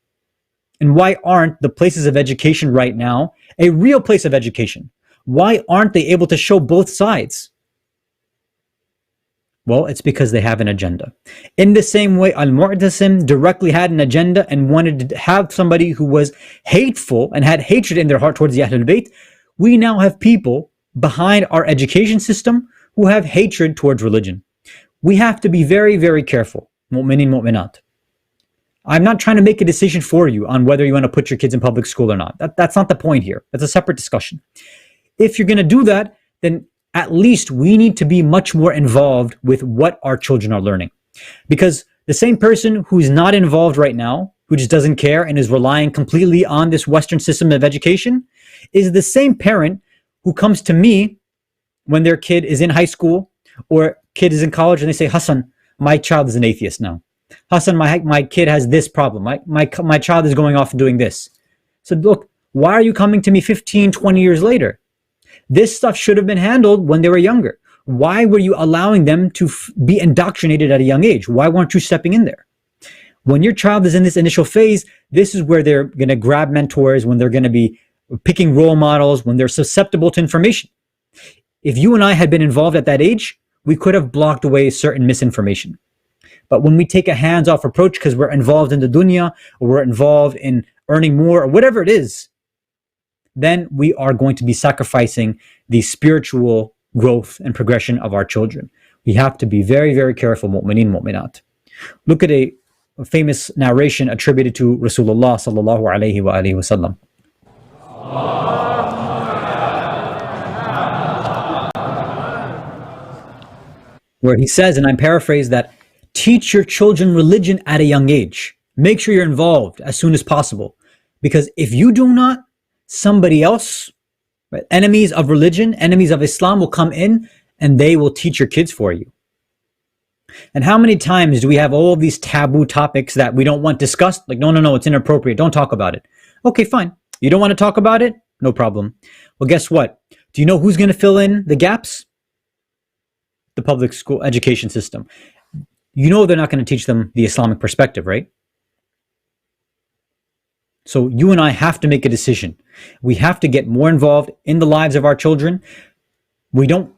and why aren't the places of education right now a real place of education? Why aren't they able to show both sides? Well, it's because they have an agenda. In the same way, Al-Mu'tasim directly had an agenda and wanted to have somebody who was hateful and had hatred in their heart towards the Ahlul-bayt. We now have people behind our education system who have hatred towards religion. We have to be very, very careful. Mu'minin, mu'minat. I'm not trying to make a decision for you on whether you want to put your kids in public school or not. That's not the point here. That's a separate discussion. If you're going to do that, then at least we need to be much more involved with what our children are learning. Because the same person who's not involved right now, who just doesn't care and is relying completely on this Western system of education, is the same parent who comes to me when their kid is in high school or kid is in college and they say, Hasan, my child is an atheist now. Hasan, my kid has this problem. My child is going off and doing this. So look, why are you coming to me 15, 20 years later? This stuff should have been handled when they were younger. Why were you allowing them to be indoctrinated at a young age? Why weren't you stepping in there? When your child is in this initial phase, this is where they're going to grab mentors, when they're going to be picking role models, when they're susceptible to information. If you and I had been involved at that age, we could have blocked away certain misinformation. But when we take a hands-off approach because we're involved in the dunya, or we're involved in earning more, or whatever it is, then we are going to be sacrificing the spiritual growth and progression of our children. We have to be very, very careful, mu'mineen, mu'minat. Look at a famous narration attributed to Rasulullah sallallahu alayhi wa alihi wasallam. Where he says, and I'm paraphrased, that teach your children religion at a young age. Make sure you're involved as soon as possible. Because if you do not, somebody else, right, enemies of religion, enemies of Islam will come in and they will teach your kids for you. And how many times do we have all of these taboo topics that we don't want discussed? Like, no, it's inappropriate. Don't talk about it. Okay, fine. You don't want to talk about it? No problem. Well, guess what? Do you know who's going to fill in the gaps? The public school education system. You know they're not going to teach them the Islamic perspective, right? So you and I have to make a decision. We have to get more involved in the lives of our children. We don't,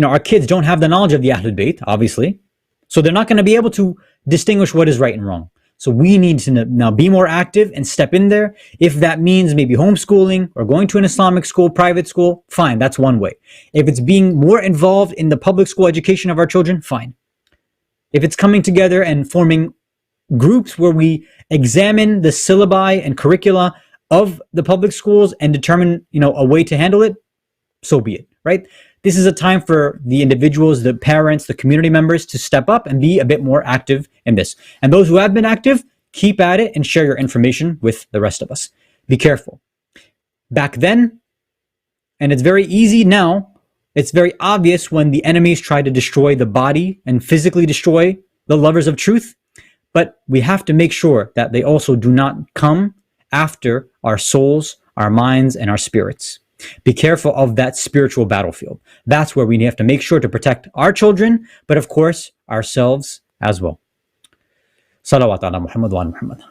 our kids don't have the knowledge of the Ahlul-bayt, obviously. So they're not going to be able to distinguish what is right and wrong. So we need to now be more active and step in there. If that means maybe homeschooling or going to an Islamic school, private school, fine, that's one way. If it's being more involved in the public school education of our children, fine. If it's coming together and forming groups where we examine the syllabi and curricula of the public schools and determine, a way to handle it, so be it, right? This is a time for the individuals, the parents, the community members to step up and be a bit more active in this. And those who have been active, keep at it and share your information with the rest of us. Be careful. Back then, and it's very easy now, it's very obvious when the enemies try to destroy the body and physically destroy the lovers of truth. But we have to make sure that they also do not come after our souls, our minds, and our spirits. Be careful of that spiritual battlefield. That's where we have to make sure to protect our children, but of course, ourselves as well. Salawat ala Muhammad wa ala Muhammad.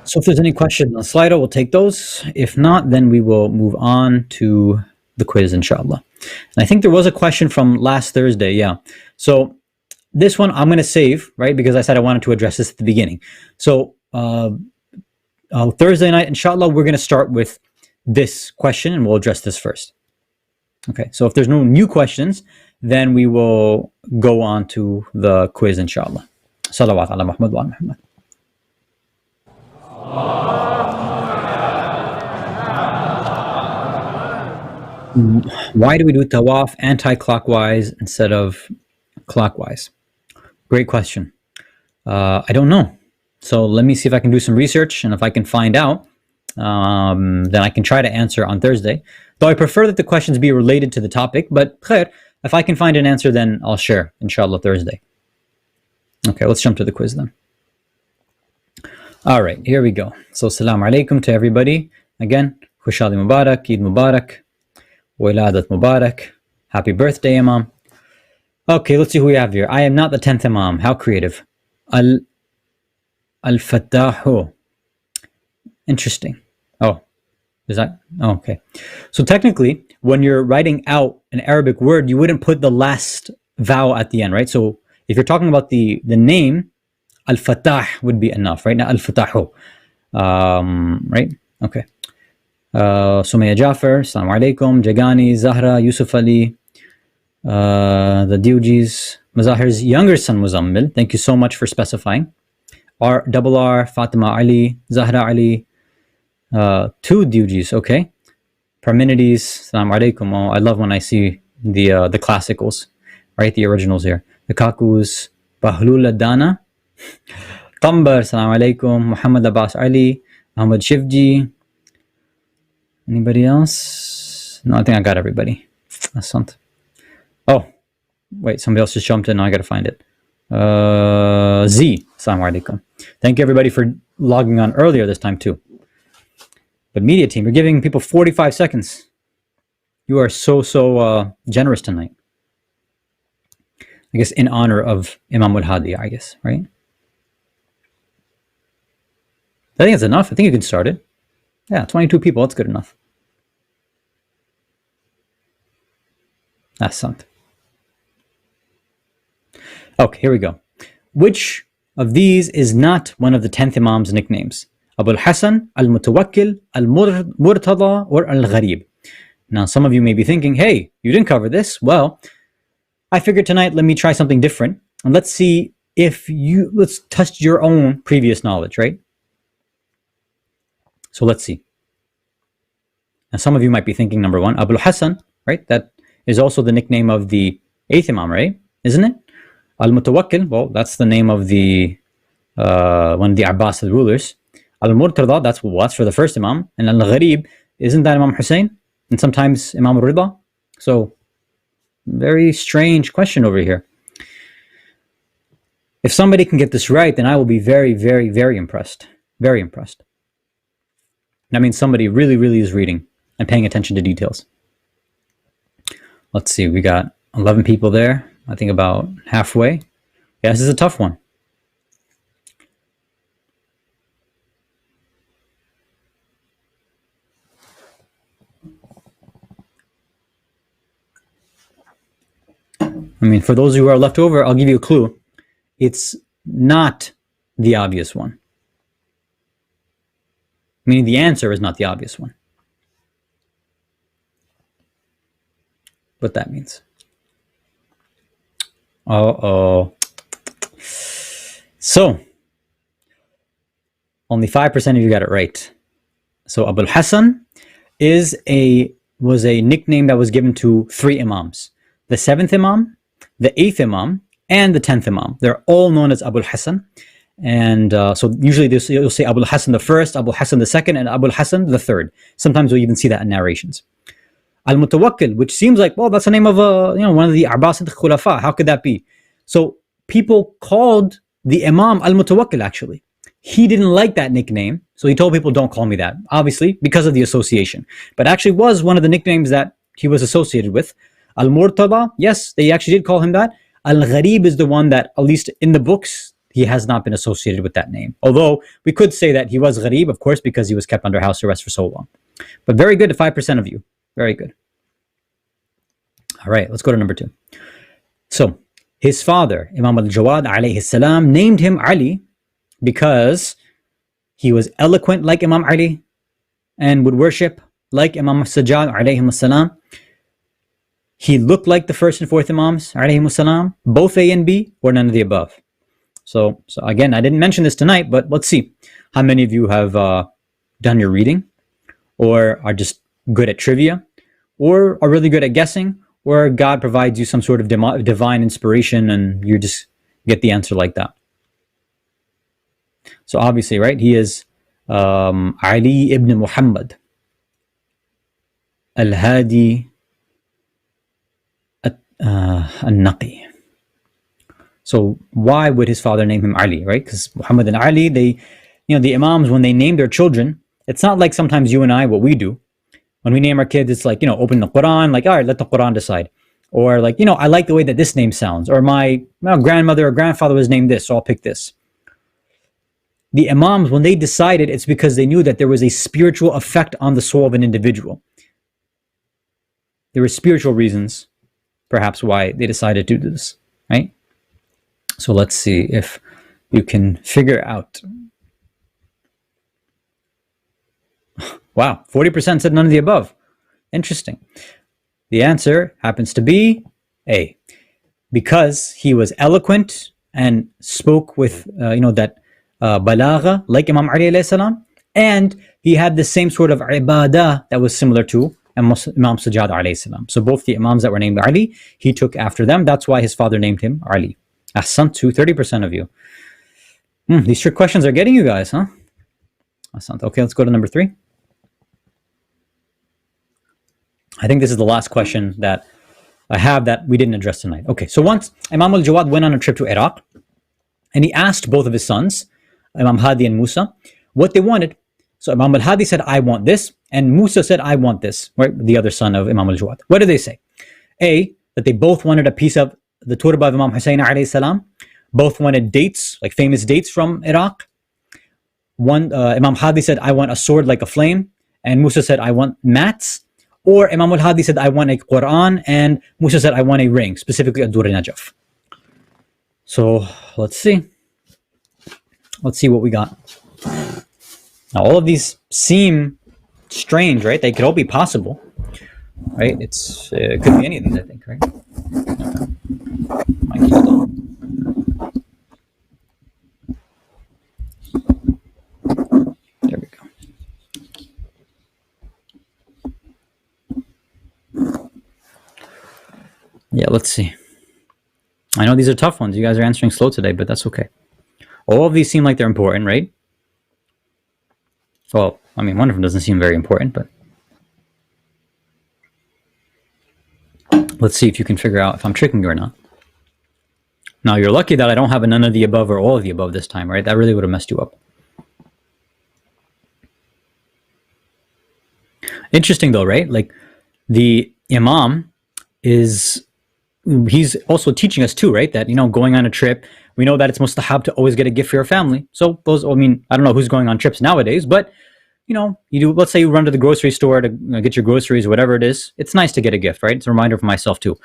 So if there's any questions on Slido, we'll take those. If not, then we will move on to the quiz, inshallah. And I think there was a question from last Thursday, yeah. So this one I'm going to save, right? Because I said I wanted to address this at the beginning. So Thursday night, inshallah, we're going to start with this question and we'll address this first. Okay, so if there's no new questions, then we will go on to the quiz, inshallah. Salawat ala Muhammad wa ala Muhammad. Why do we do tawaf anti-clockwise instead of clockwise? Great question. I don't know. So let me see if I can do some research, and if I can find out, then I can try to answer on Thursday. Though I prefer that the questions be related to the topic, but khair, if I can find an answer, then I'll share, inshallah, Thursday. Okay, let's jump to the quiz then. All right, here we go. So, Assalamu alaikum to everybody. Again, Khushali Mubarak, Eid Mubarak, Wiladat Mubarak. Happy birthday, Imam. Okay, let's see who we have here. I am not the 10th Imam. How creative. Al-Fattahu. Interesting. Oh, is that? Oh, okay. So technically, when you're writing out an Arabic word, you wouldn't put the last vowel at the end, right? So if you're talking about the name, Al-Fattah would be enough, right? Now Al-Fattahu. Right? Okay. Sumaya Jafar, Assalamu alaikum, Jagani, Zahra, Yusuf Ali, the Diujis, Mazahir's younger son Muzammil. Thank you so much for specifying. R, Fatima Ali, Zahra Ali, 2 Diujis, okay. Parmenides, Assalamu alaikum. Oh, I love when I see the classicals, right? The originals here. The Kakus, Bahlul Dana, Tambar, Assalamu alaikum, Muhammad Abbas Ali, Ahmad Shivji. Anybody else? No, I think I got everybody. Asant. Oh, wait, somebody else just jumped in. Now I got to find it. Z, Assalamu alaikum. Thank you everybody for logging on earlier this time too. But media team, you're giving people 45 seconds. You are so generous tonight. I guess in honor of Imam al-Hadi, I guess, right? I think it's enough. I think you can start it. Yeah, 22 people. That's good enough. That's something. Okay, here we go. Which of these is not one of the 10th Imam's nicknames? Abu al-Hasan, al-Mutawakkil, al-Murtada, or al-Gharib? Now, some of you may be thinking, hey, you didn't cover this. Well, I figured tonight, let me try something different. And let's see if let's test your own previous knowledge, right? So let's see. Now, some of you might be thinking, number one, Abu al-Hasan, right? That is also the nickname of the 8th Imam, right? Isn't it? Al-Mutawakkil, well, that's the name of the one of the Abbasid rulers. Al-Murtada, that's for the first Imam. And Al-Gharib, isn't that Imam Hussein? And sometimes Imam al-Rida? So, very strange question over here. If somebody can get this right, then I will be very, very, very impressed. Very impressed. That means somebody really, really is reading and paying attention to details. Let's see, we got 11 people there. I think about halfway. Yeah, this is a tough one. I mean, for those who are left over, I'll give you a clue. It's not the obvious one. Meaning the answer is not the obvious one. What that means. Uh-oh. So, only 5% of you got it right. So Abu al-Hasan was a nickname that was given to 3 Imams. The 7th Imam, the 8th Imam, and the 10th Imam. They're all known as Abu al-Hasan. And so usually you'll say Abu al-Hasan the first, Abu al-Hasan the second, and Abu al-Hasan the third. Sometimes you'll even see that in narrations. Al-Mutawakkil, which seems like, well, that's the name of one of the Abbasid Khulafa. How could that be? So people called the Imam Al-Mutawakkil actually. He didn't like that nickname, so he told people, don't call me that. Obviously, because of the association. But actually was one of the nicknames that he was associated with. Al-Murtada, yes, they actually did call him that. Al-Gharib is the one that, at least in the books, he has not been associated with that name. Although, we could say that he was Gharib, of course, because he was kept under house arrest for so long. But very good to 5% of you. Very good. All right, let's go to number 2. So, his father, Imam al-Jawad alayhi salam, named him Ali because he was eloquent like Imam Ali and would worship like Imam Sajjad alayhi salam. He looked like the first and fourth Imams alayhi salam, both A and B, or none of the above. So again, I didn't mention this tonight, but let's see how many of you have done your reading, or are just good at trivia, or are really good at guessing, or God provides you some sort of divine inspiration and you just get the answer like that. So obviously, right, he is Ali ibn Muhammad al-Hadi An-Naqi. So why would his father name him Ali, right? Because Muhammad and Ali, they, the Imams, when they name their children, it's not like sometimes you and I, what we do. When we name our kids, it's like, open the Quran, like, all right, let the Quran decide. Or like, I like the way that this name sounds. Or my grandmother or grandfather was named this, so I'll pick this. The Imams, when they decided, it's because they knew that there was a spiritual effect on the soul of an individual. There were spiritual reasons, perhaps, why they decided to do this, right? So let's see if you can figure out. Wow, 40% said none of the above. Interesting. The answer happens to be A. Because he was eloquent and spoke with, that balagha, like Imam Ali alayhi salam, and he had the same sort of ibadah that was similar to Imam Sajjad alayhi salam. So both the Imams that were named Ali, he took after them. That's why his father named him Ali. Ahsan to 30% of you. These trick questions are getting you guys, huh? Ahsan. Okay, let's go to number 3. I think this is the last question that I have that we didn't address tonight. Okay, so once Imam al-Jawad went on a trip to Iraq, and he asked both of his sons, Imam Hadi and Musa, what they wanted. So Imam al-Hadi said, I want this, and Musa said, I want this, right? The other son of Imam al-Jawad. What did they say? A, that they both wanted a piece of the turba of Imam Husseini alayhi salam. Both wanted dates, like famous dates from Iraq. Imam Hadi said, I want a sword like a flame, and Musa said, I want mats. Or Imam al-Hadi said, I want a Quran, and Musa said, I want a ring, specifically a Dur Najaf. So let's see. Let's see what we got. Now, all of these seem strange, right? They could all be possible, right? It could be any of these, I think, right? Hold on. There we go. Yeah, let's see. I know these are tough ones. You guys are answering slow today, but that's okay. All of these seem like they're important, right? Well, I mean, one of them doesn't seem very important, but let's see if you can figure out if I'm tricking you or not. Now, you're lucky that I don't have a none of the above or all of the above this time, right? That really would have messed you up. Interesting though, right? Like the Imam he's also teaching us too, right? That, going on a trip, we know that it's mustahab to always get a gift for your family. So I don't know who's going on trips nowadays, but you do, let's say you run to the grocery store to get your groceries, whatever it is. It's nice to get a gift, right? It's a reminder for myself too.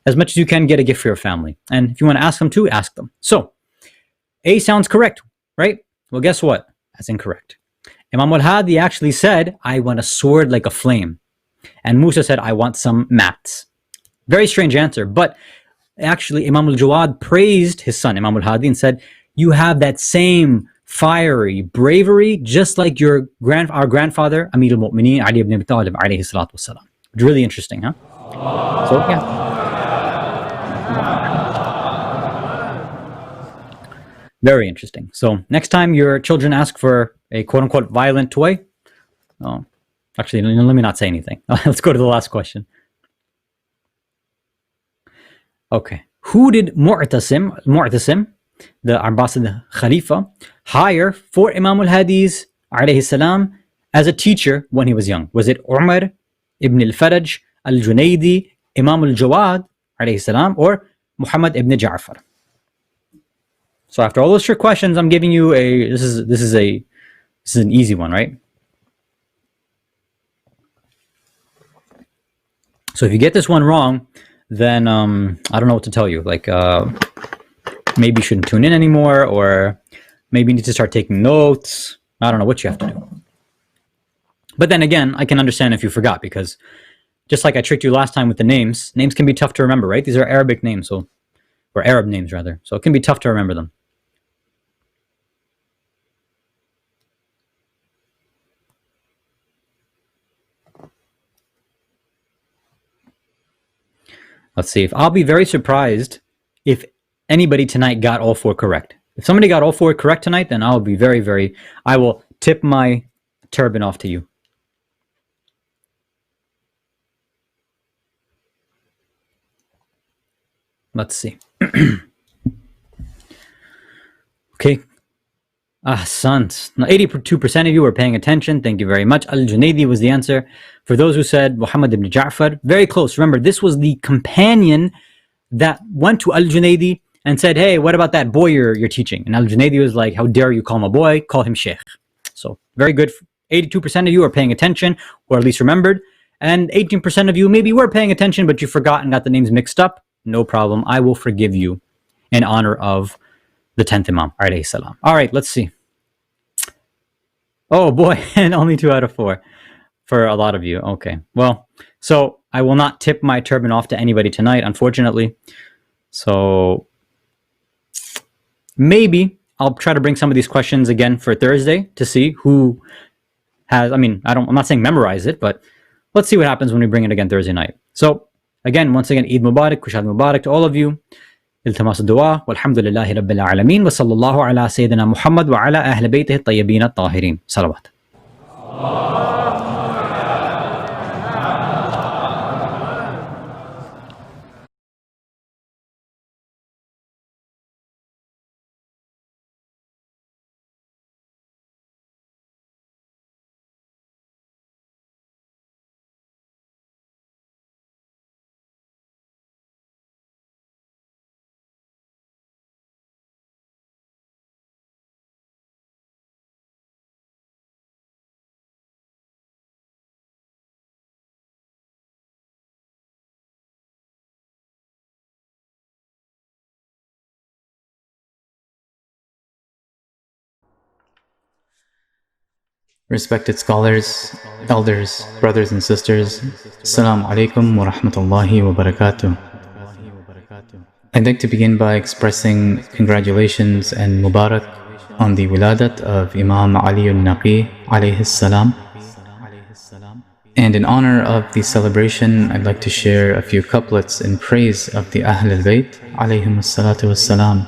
As much as you can, get a gift for your family. And if you want to ask them to, ask them. So A sounds correct, right? Well, guess what? That's incorrect. Imam al-Hadi actually said, I want a sword like a flame. And Musa said, I want some mats. Very strange answer, but actually Imam al-Jawad praised his son, Imam al-Hadi, and said, you have that same fiery bravery, just like our grandfather, Amir al-Mu'mineen, Ali ibn Abi Talib, alayhi salatu wasalam. Really interesting, huh? So, yeah. Very interesting. So next time your children ask for a quote-unquote violent toy, actually, let me not say anything. Let's go to the last question. Okay. Who did Mu'tasim, the Abbasid Khalifa, hire for Imam al-Hadi's alayhi salam as a teacher when he was young? Was it Umar ibn al-Faraj al-Junaydi, Imam al-Jawad alayhi salam, or Muhammad ibn Ja'far? So after all those trick questions, I'm giving you this is an easy one, right? So if you get this one wrong, then I don't know what to tell you. Like maybe you shouldn't tune in anymore, or maybe you need to start taking notes. I don't know what you have to do. But then again, I can understand if you forgot, because just like I tricked you last time with the names can be tough to remember, right? These are Arabic names, or Arab names rather. So it can be tough to remember them. Let's see. I'll be very surprised if anybody tonight got all 4 correct. If somebody got all 4 correct tonight, then I'll be I will tip my turban off to you? Let's see. Okay. Hasan. Now, 82% of you were paying attention. Thank you very much. Al-Junaidi was the answer. For those who said Muhammad ibn Ja'far, very close. Remember, this was the companion that went to Al-Junaidi and said, hey, what about that boy you're teaching? And Al-Junaidi was like, how dare you call him a boy? Call him Sheikh. So very good. 82% of you are paying attention, or at least remembered. And 18% of you maybe were paying attention, but you forgot and got the names mixed up. No problem. I will forgive you in honor of the 10th Imam, alayhi salam. All right, let's see. Oh boy, and only 2 out of 4 for a lot of you. Okay, well, so I will not tip my turban off to anybody tonight, unfortunately. So maybe I'll try to bring some of these questions again for Thursday to see who has, I'm not saying memorize it, but let's see what happens when we bring it again Thursday night. So again, once again, Eid Mubarak, Kushad Mubarak to all of you. التماس الدعاء والحمد لله رب العالمين وصلى الله على سيدنا محمد وعلى أهل بيته الطيبين الطاهرين. صلوات. Respected scholars, elders, brothers and sisters, Assalamu alaikum wa rahmatullahi wa barakatuh. I'd like to begin by expressing congratulations and Mubarak on the Wiladat of Imam Ali An-Naqi alayhi salam. And in honor of the celebration, I'd like to share a few couplets in praise of the Ahlul-bayt alayhim as-salatu was-salam.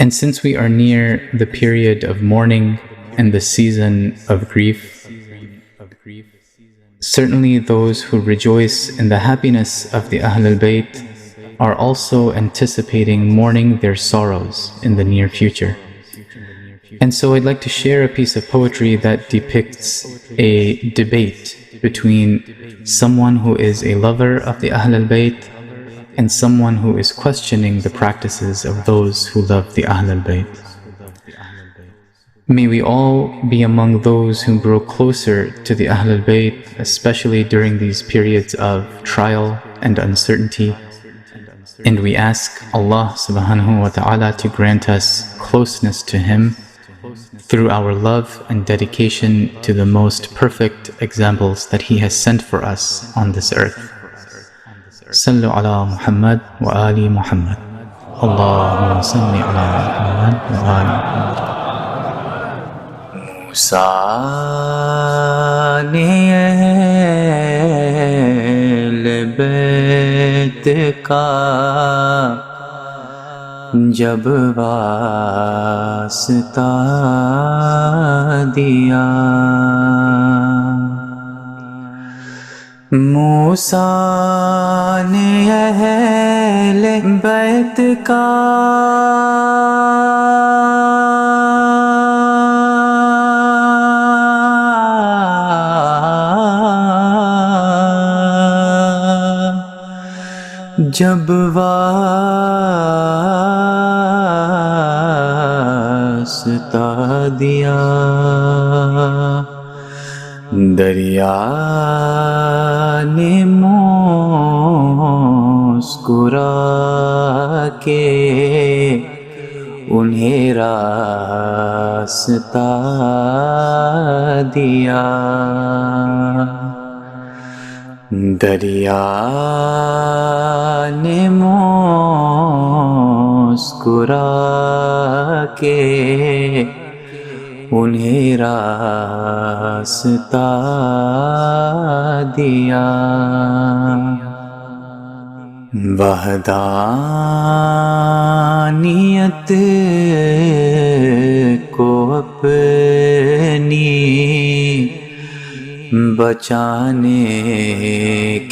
And since we are near the period of mourning and the season of grief, certainly those who rejoice in the happiness of the Ahlul-bayt are also anticipating mourning their sorrows in the near future. And so I'd like to share a piece of poetry that depicts a debate between someone who is a lover of the Ahlul-bayt and someone who is questioning the practices of those who love the Ahlul-bayt. May we all be among those who grow closer to the Ahlul-bayt, especially during these periods of trial and uncertainty. And we ask Allah subhanahu wa ta'ala to grant us closeness to Him through our love and dedication to the most perfect examples that He has sent for us on this earth. Sallu ala Muhammad wa ali Muhammad. Allahumma salli ala Muhammad wa ali Muhammad. अहल-बैत का जब वास्ता दिया, मूसा ने अहल-बैत का जब वास्ता दिया, दरिया ने मुस्कुरा के उन्हें रास्ता दिया। दरिया ने मुस्कुरा के उन्हें रास्ता दिया। वहदानियत को अपने بچانے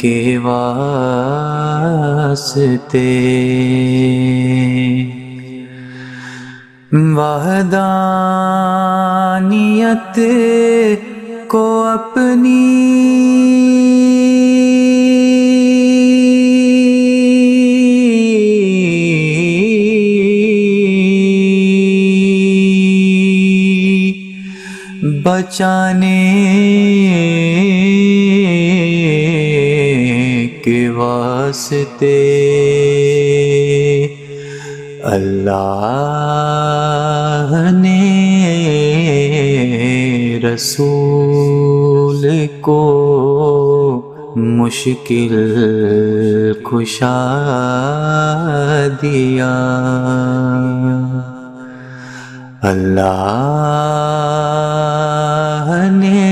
کے واسطے وحدانیت کو اپنی بچانے کے واسطے اللہ نے رسول کو مشکل کشا دیا اللہ نے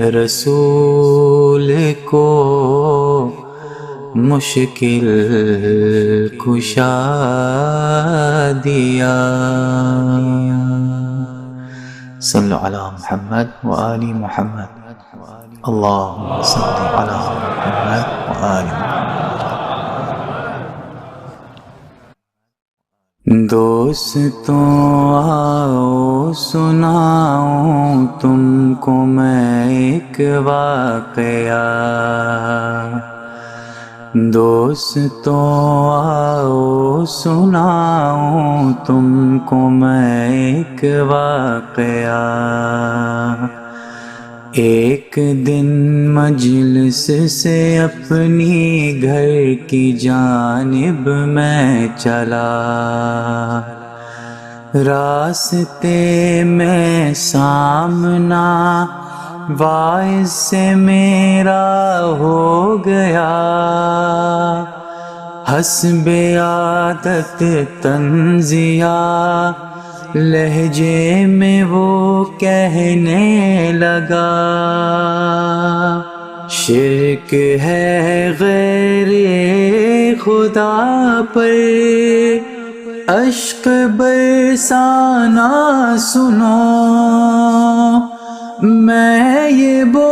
رسول کو مشکل کشا دیا صلی علی محمد و آل محمد اللہم صلی علی محمد و آل محمد دوستوں آؤ سناؤں تم کو میں ایک واقعہ دوستوں آؤ سناؤں تم کو میں ایک واقعہ ایک دن مجلس سے اپنی گھر کی جانب میں چلا راستے میں سامنا واعظ سے میرا ہو گیا حسب عادت طنزیہ لہجے میں وہ کہنے لگا شرک ہے غیر خدا پر اشک برسانا سنو میں یہ بولا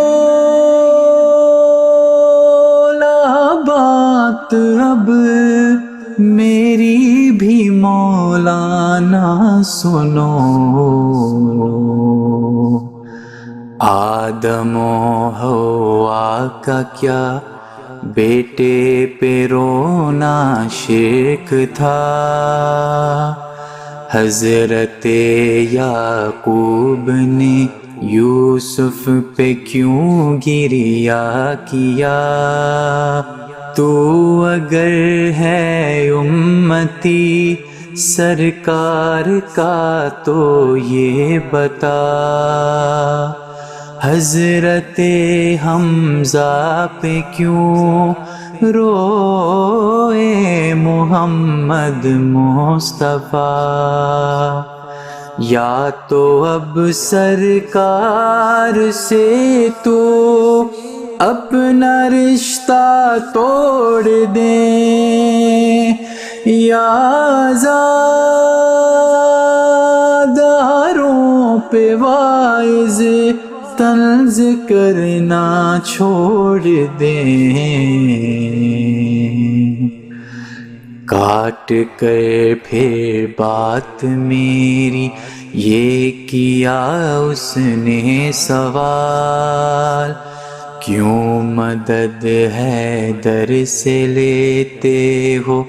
بات اب میری بھی مولانا سنو آدم و حوا کا کیا بیٹے پہ رونا شرک تھا حضرت یعقوب نے یوسف پہ کیوں گریا کیا تو اگر ہے امتی سرکار کا تو یہ بتا حضرت حمزہ پہ کیوں روئے محمد مصطفیٰ یا تو اب سرکار سے تو اپنا رشتہ توڑ دیں یا عزاداروں پہ واعظ طنز کرنا چھوڑ دیں کاٹ کر پھر بات میری یہ کیا اس نے سوال کیوں مدد ہے در سے لیتے ہو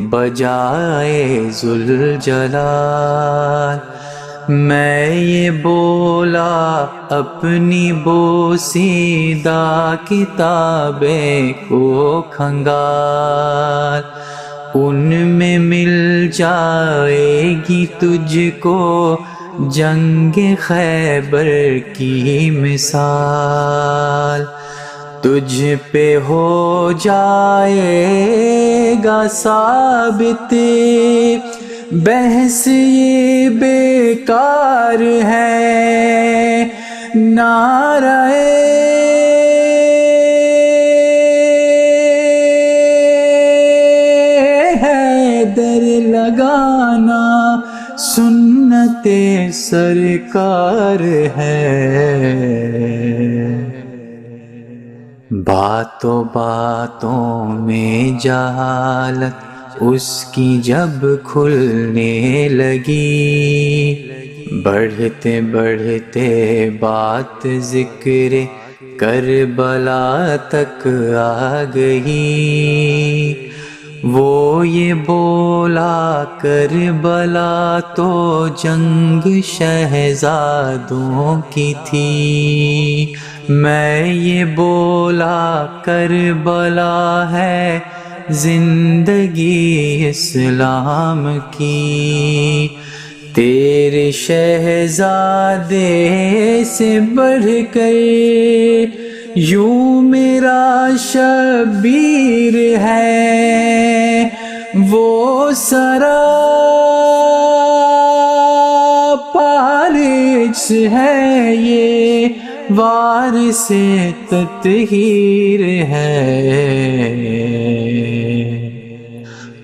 بجائے ذوالجلال میں یہ بولا اپنی بوسیدہ کتابیں کو کھنگال ان میں مل جائے گی تجھ کو جنگ خیبر کی مثال تجھ پہ ہو جائے گا ثابت بحث یہ بیکار ہے نعرہ حیدر لگانا سنت سرکار ہے، باتوں باتوں میں جہالت اس کی جب کھلنے لگی، بڑھتے بڑھتے بات ذکر کربلا تک آ گئی، وہ یہ بولا کربلا تو جنگ شہزادوں کی تھی، میں یہ بولا کربلا ہے زندگی اسلام کی، تیرے شہزادے سے بڑھ کر یوں میرا شبیر ہے، وہ سرا پارچ ہے، یہ وارث تطہیر ہے،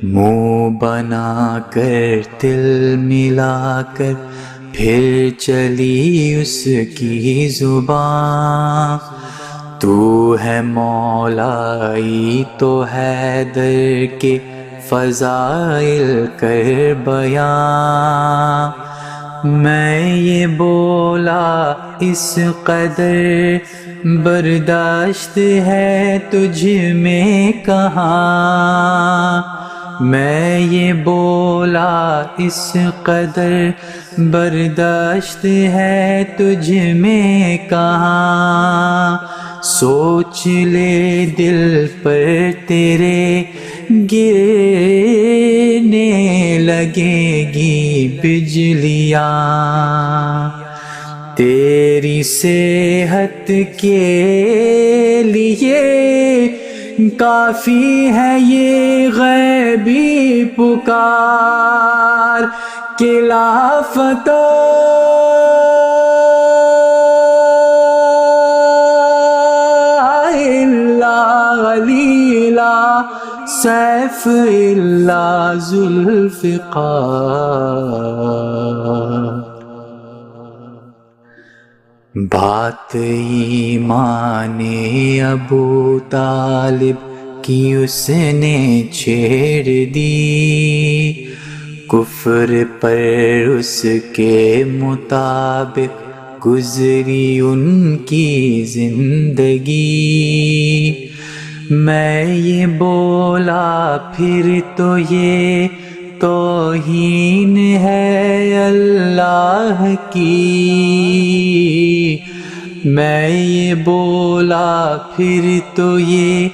منہ بنا کر دل ملا کر پھر چلی اس کی زبان، تو ہے مولائی تو حیدر کے فضائل کر بیان، میں یہ بولا اس قدر برداشت ہے تجھ میں کہاں، میں یہ بولا اس قدر برداشت ہے تجھ میں کہاں، سوچ لے دل پر تیرے گرنے لگے گی بجلیاں، تیری صحت کے لیے کافی ہے یہ غیبی پکار کہ لا فتح الا علی لا سیف الا ذوالفقار، بات ایمان ابو طالب کی اس نے چھیڑ دی، کفر پر اس کے مطابق گزری ان کی زندگی، میں یہ بولا پھر تو یہ توہین ہے اللہ کی، میں یہ بولا پھر تو یہ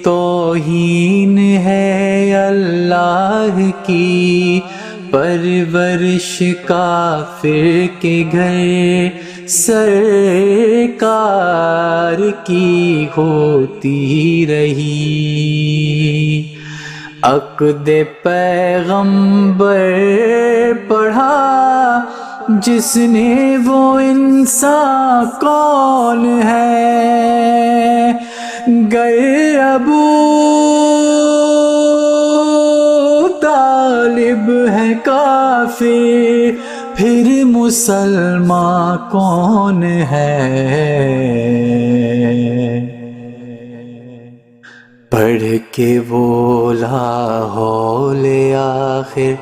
توہین ہے اللہ کی، پرورش کافر کے گھر سرکار کی ہوتی رہی، عقد پیغمبر پڑھا جس نے وہ انسان کون ہے، گر ابو طالب ہے کافر پھر مسلمان کون ہے، پڑھ کے وہ لاحول آخر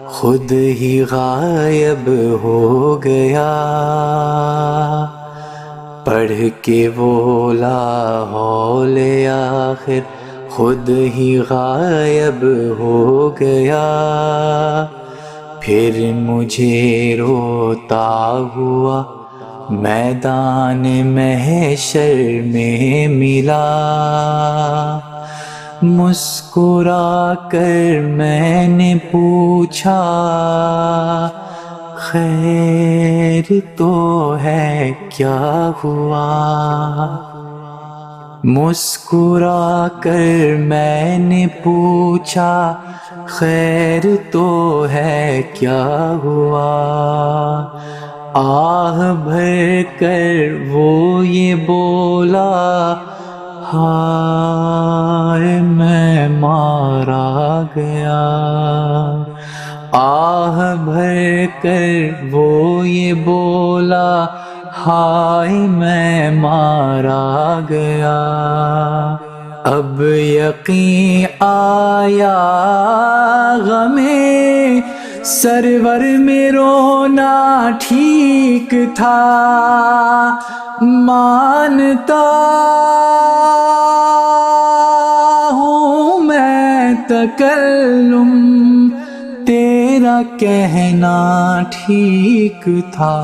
خود ہی غائب ہو گیا، پڑھ کے وہ لاحول آخر خود ہی غائب ہو گیا، پھر مجھے روتا ہوا میدان محشر میں ملا، مسکرا کر میں نے پوچھا خیر تو ہے کیا ہوا، مسکرا کر میں نے پوچھا خیر تو ہے کیا ہوا، آہ بھر کر وہ یہ بولا ہائے میں مارا گیا، आह भर कर वो ये बोला, हाय मैं मारा गया। अब यकीन आया गमे सरवर में रोना ठीक था, मानता हूँ मैं तकल्लुम तेरा कहना ठीक था।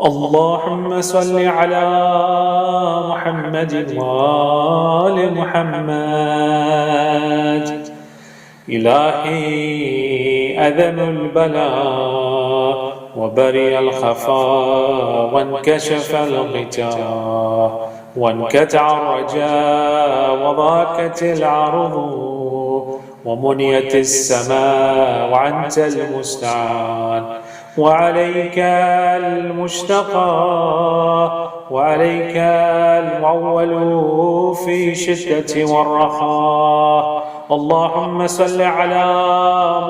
اللهم صل على محمد وآل محمد. إلهي أذن البلاء وبرئ الخفاء وانكشف الغطاء وانقطع الرجاء وضاقت العرض ومنيت السماء وأنت المستعان وعليك المشتقى وعليك المعول في شدة والرخاء. اللهم صل على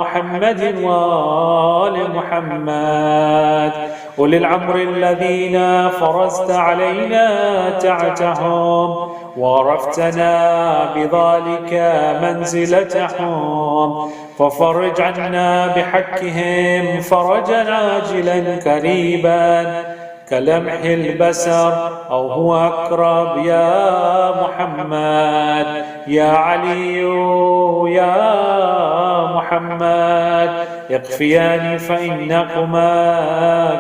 محمد وآل محمد أولي الأمر الذين فرضت علينا طاعتهم وعرفتنا بذلك منزلتهم، ففرج عنا بحقهم فرجا عاجلا قريبا كلمح البصر أو هو أقرب يا محمد يا علي يا محمد. اكفياني فإنكما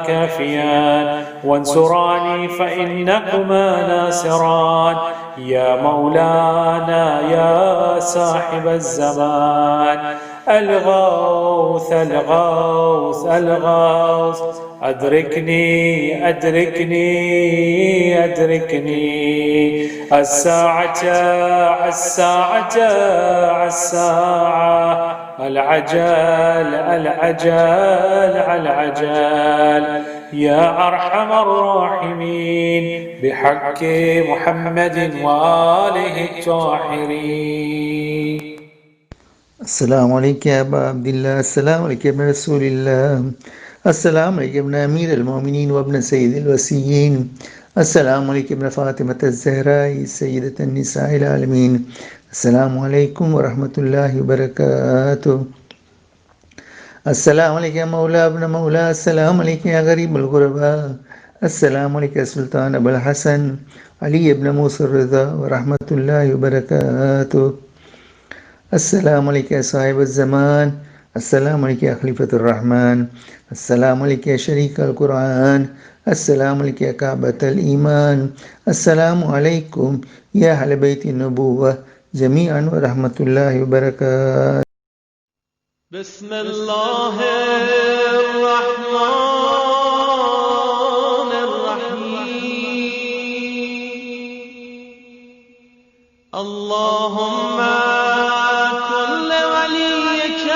كافيان وانصراني فإنكما ناصران يا مولانا يا صاحب الزمان. الغوث الغوث الغوث أدركني أدركني أدركني الساعة الساعة الساعة العجل العجل العجل يا أرحم الراحمين بحق محمد وآله الطاهرين. السلام عليك يا أبا عبد الله، السلام عليك يا ابن رسول الله، السلام عليك يا ابن أمير المؤمنين وابن سيد الوسيين، السلام عليك يا ابن فاطمة الزهراء سيدة النساء العالمين، السلام عليكم ورحمة الله وبركاته. السلام عليك يا مولى ابن مولى، السلام عليك يا غريب الغرباء، السلام عليك يا سلطان أبو الحسن علي بن موسى الرضا ورحمة الله وبركاته. السلام عليك يا صاحب الزمان، السلام عليك يا خليفة الرحمن، السلام عليك يا شريك القرآن، السلام عليك يا كعبة الإيمان، السلام عليكم يا أهل بيت النبوة جميعا ورحمة الله وبركاته. بسم الله الرحمن الرحيم. اللهم كل وليك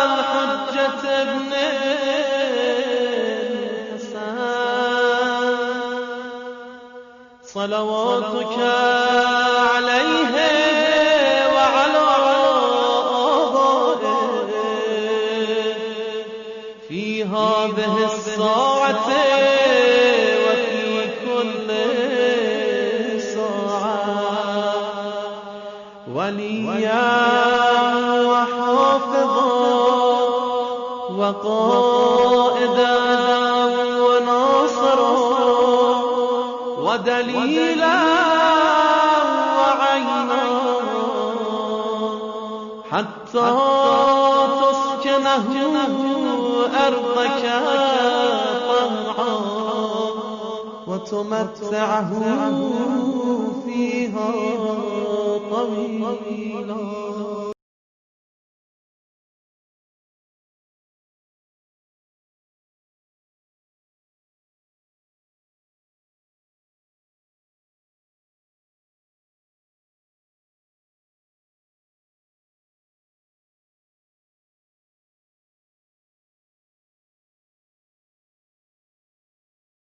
الحجة ابن الحسن صلواتك عليه وعلى في هذه الساعة وفي كل ساعة وليا وحافظا وقائدا وناصرا ودليلا وعينا حتى تسكنه أرضك طوعا وتمتعه فيها طويلا.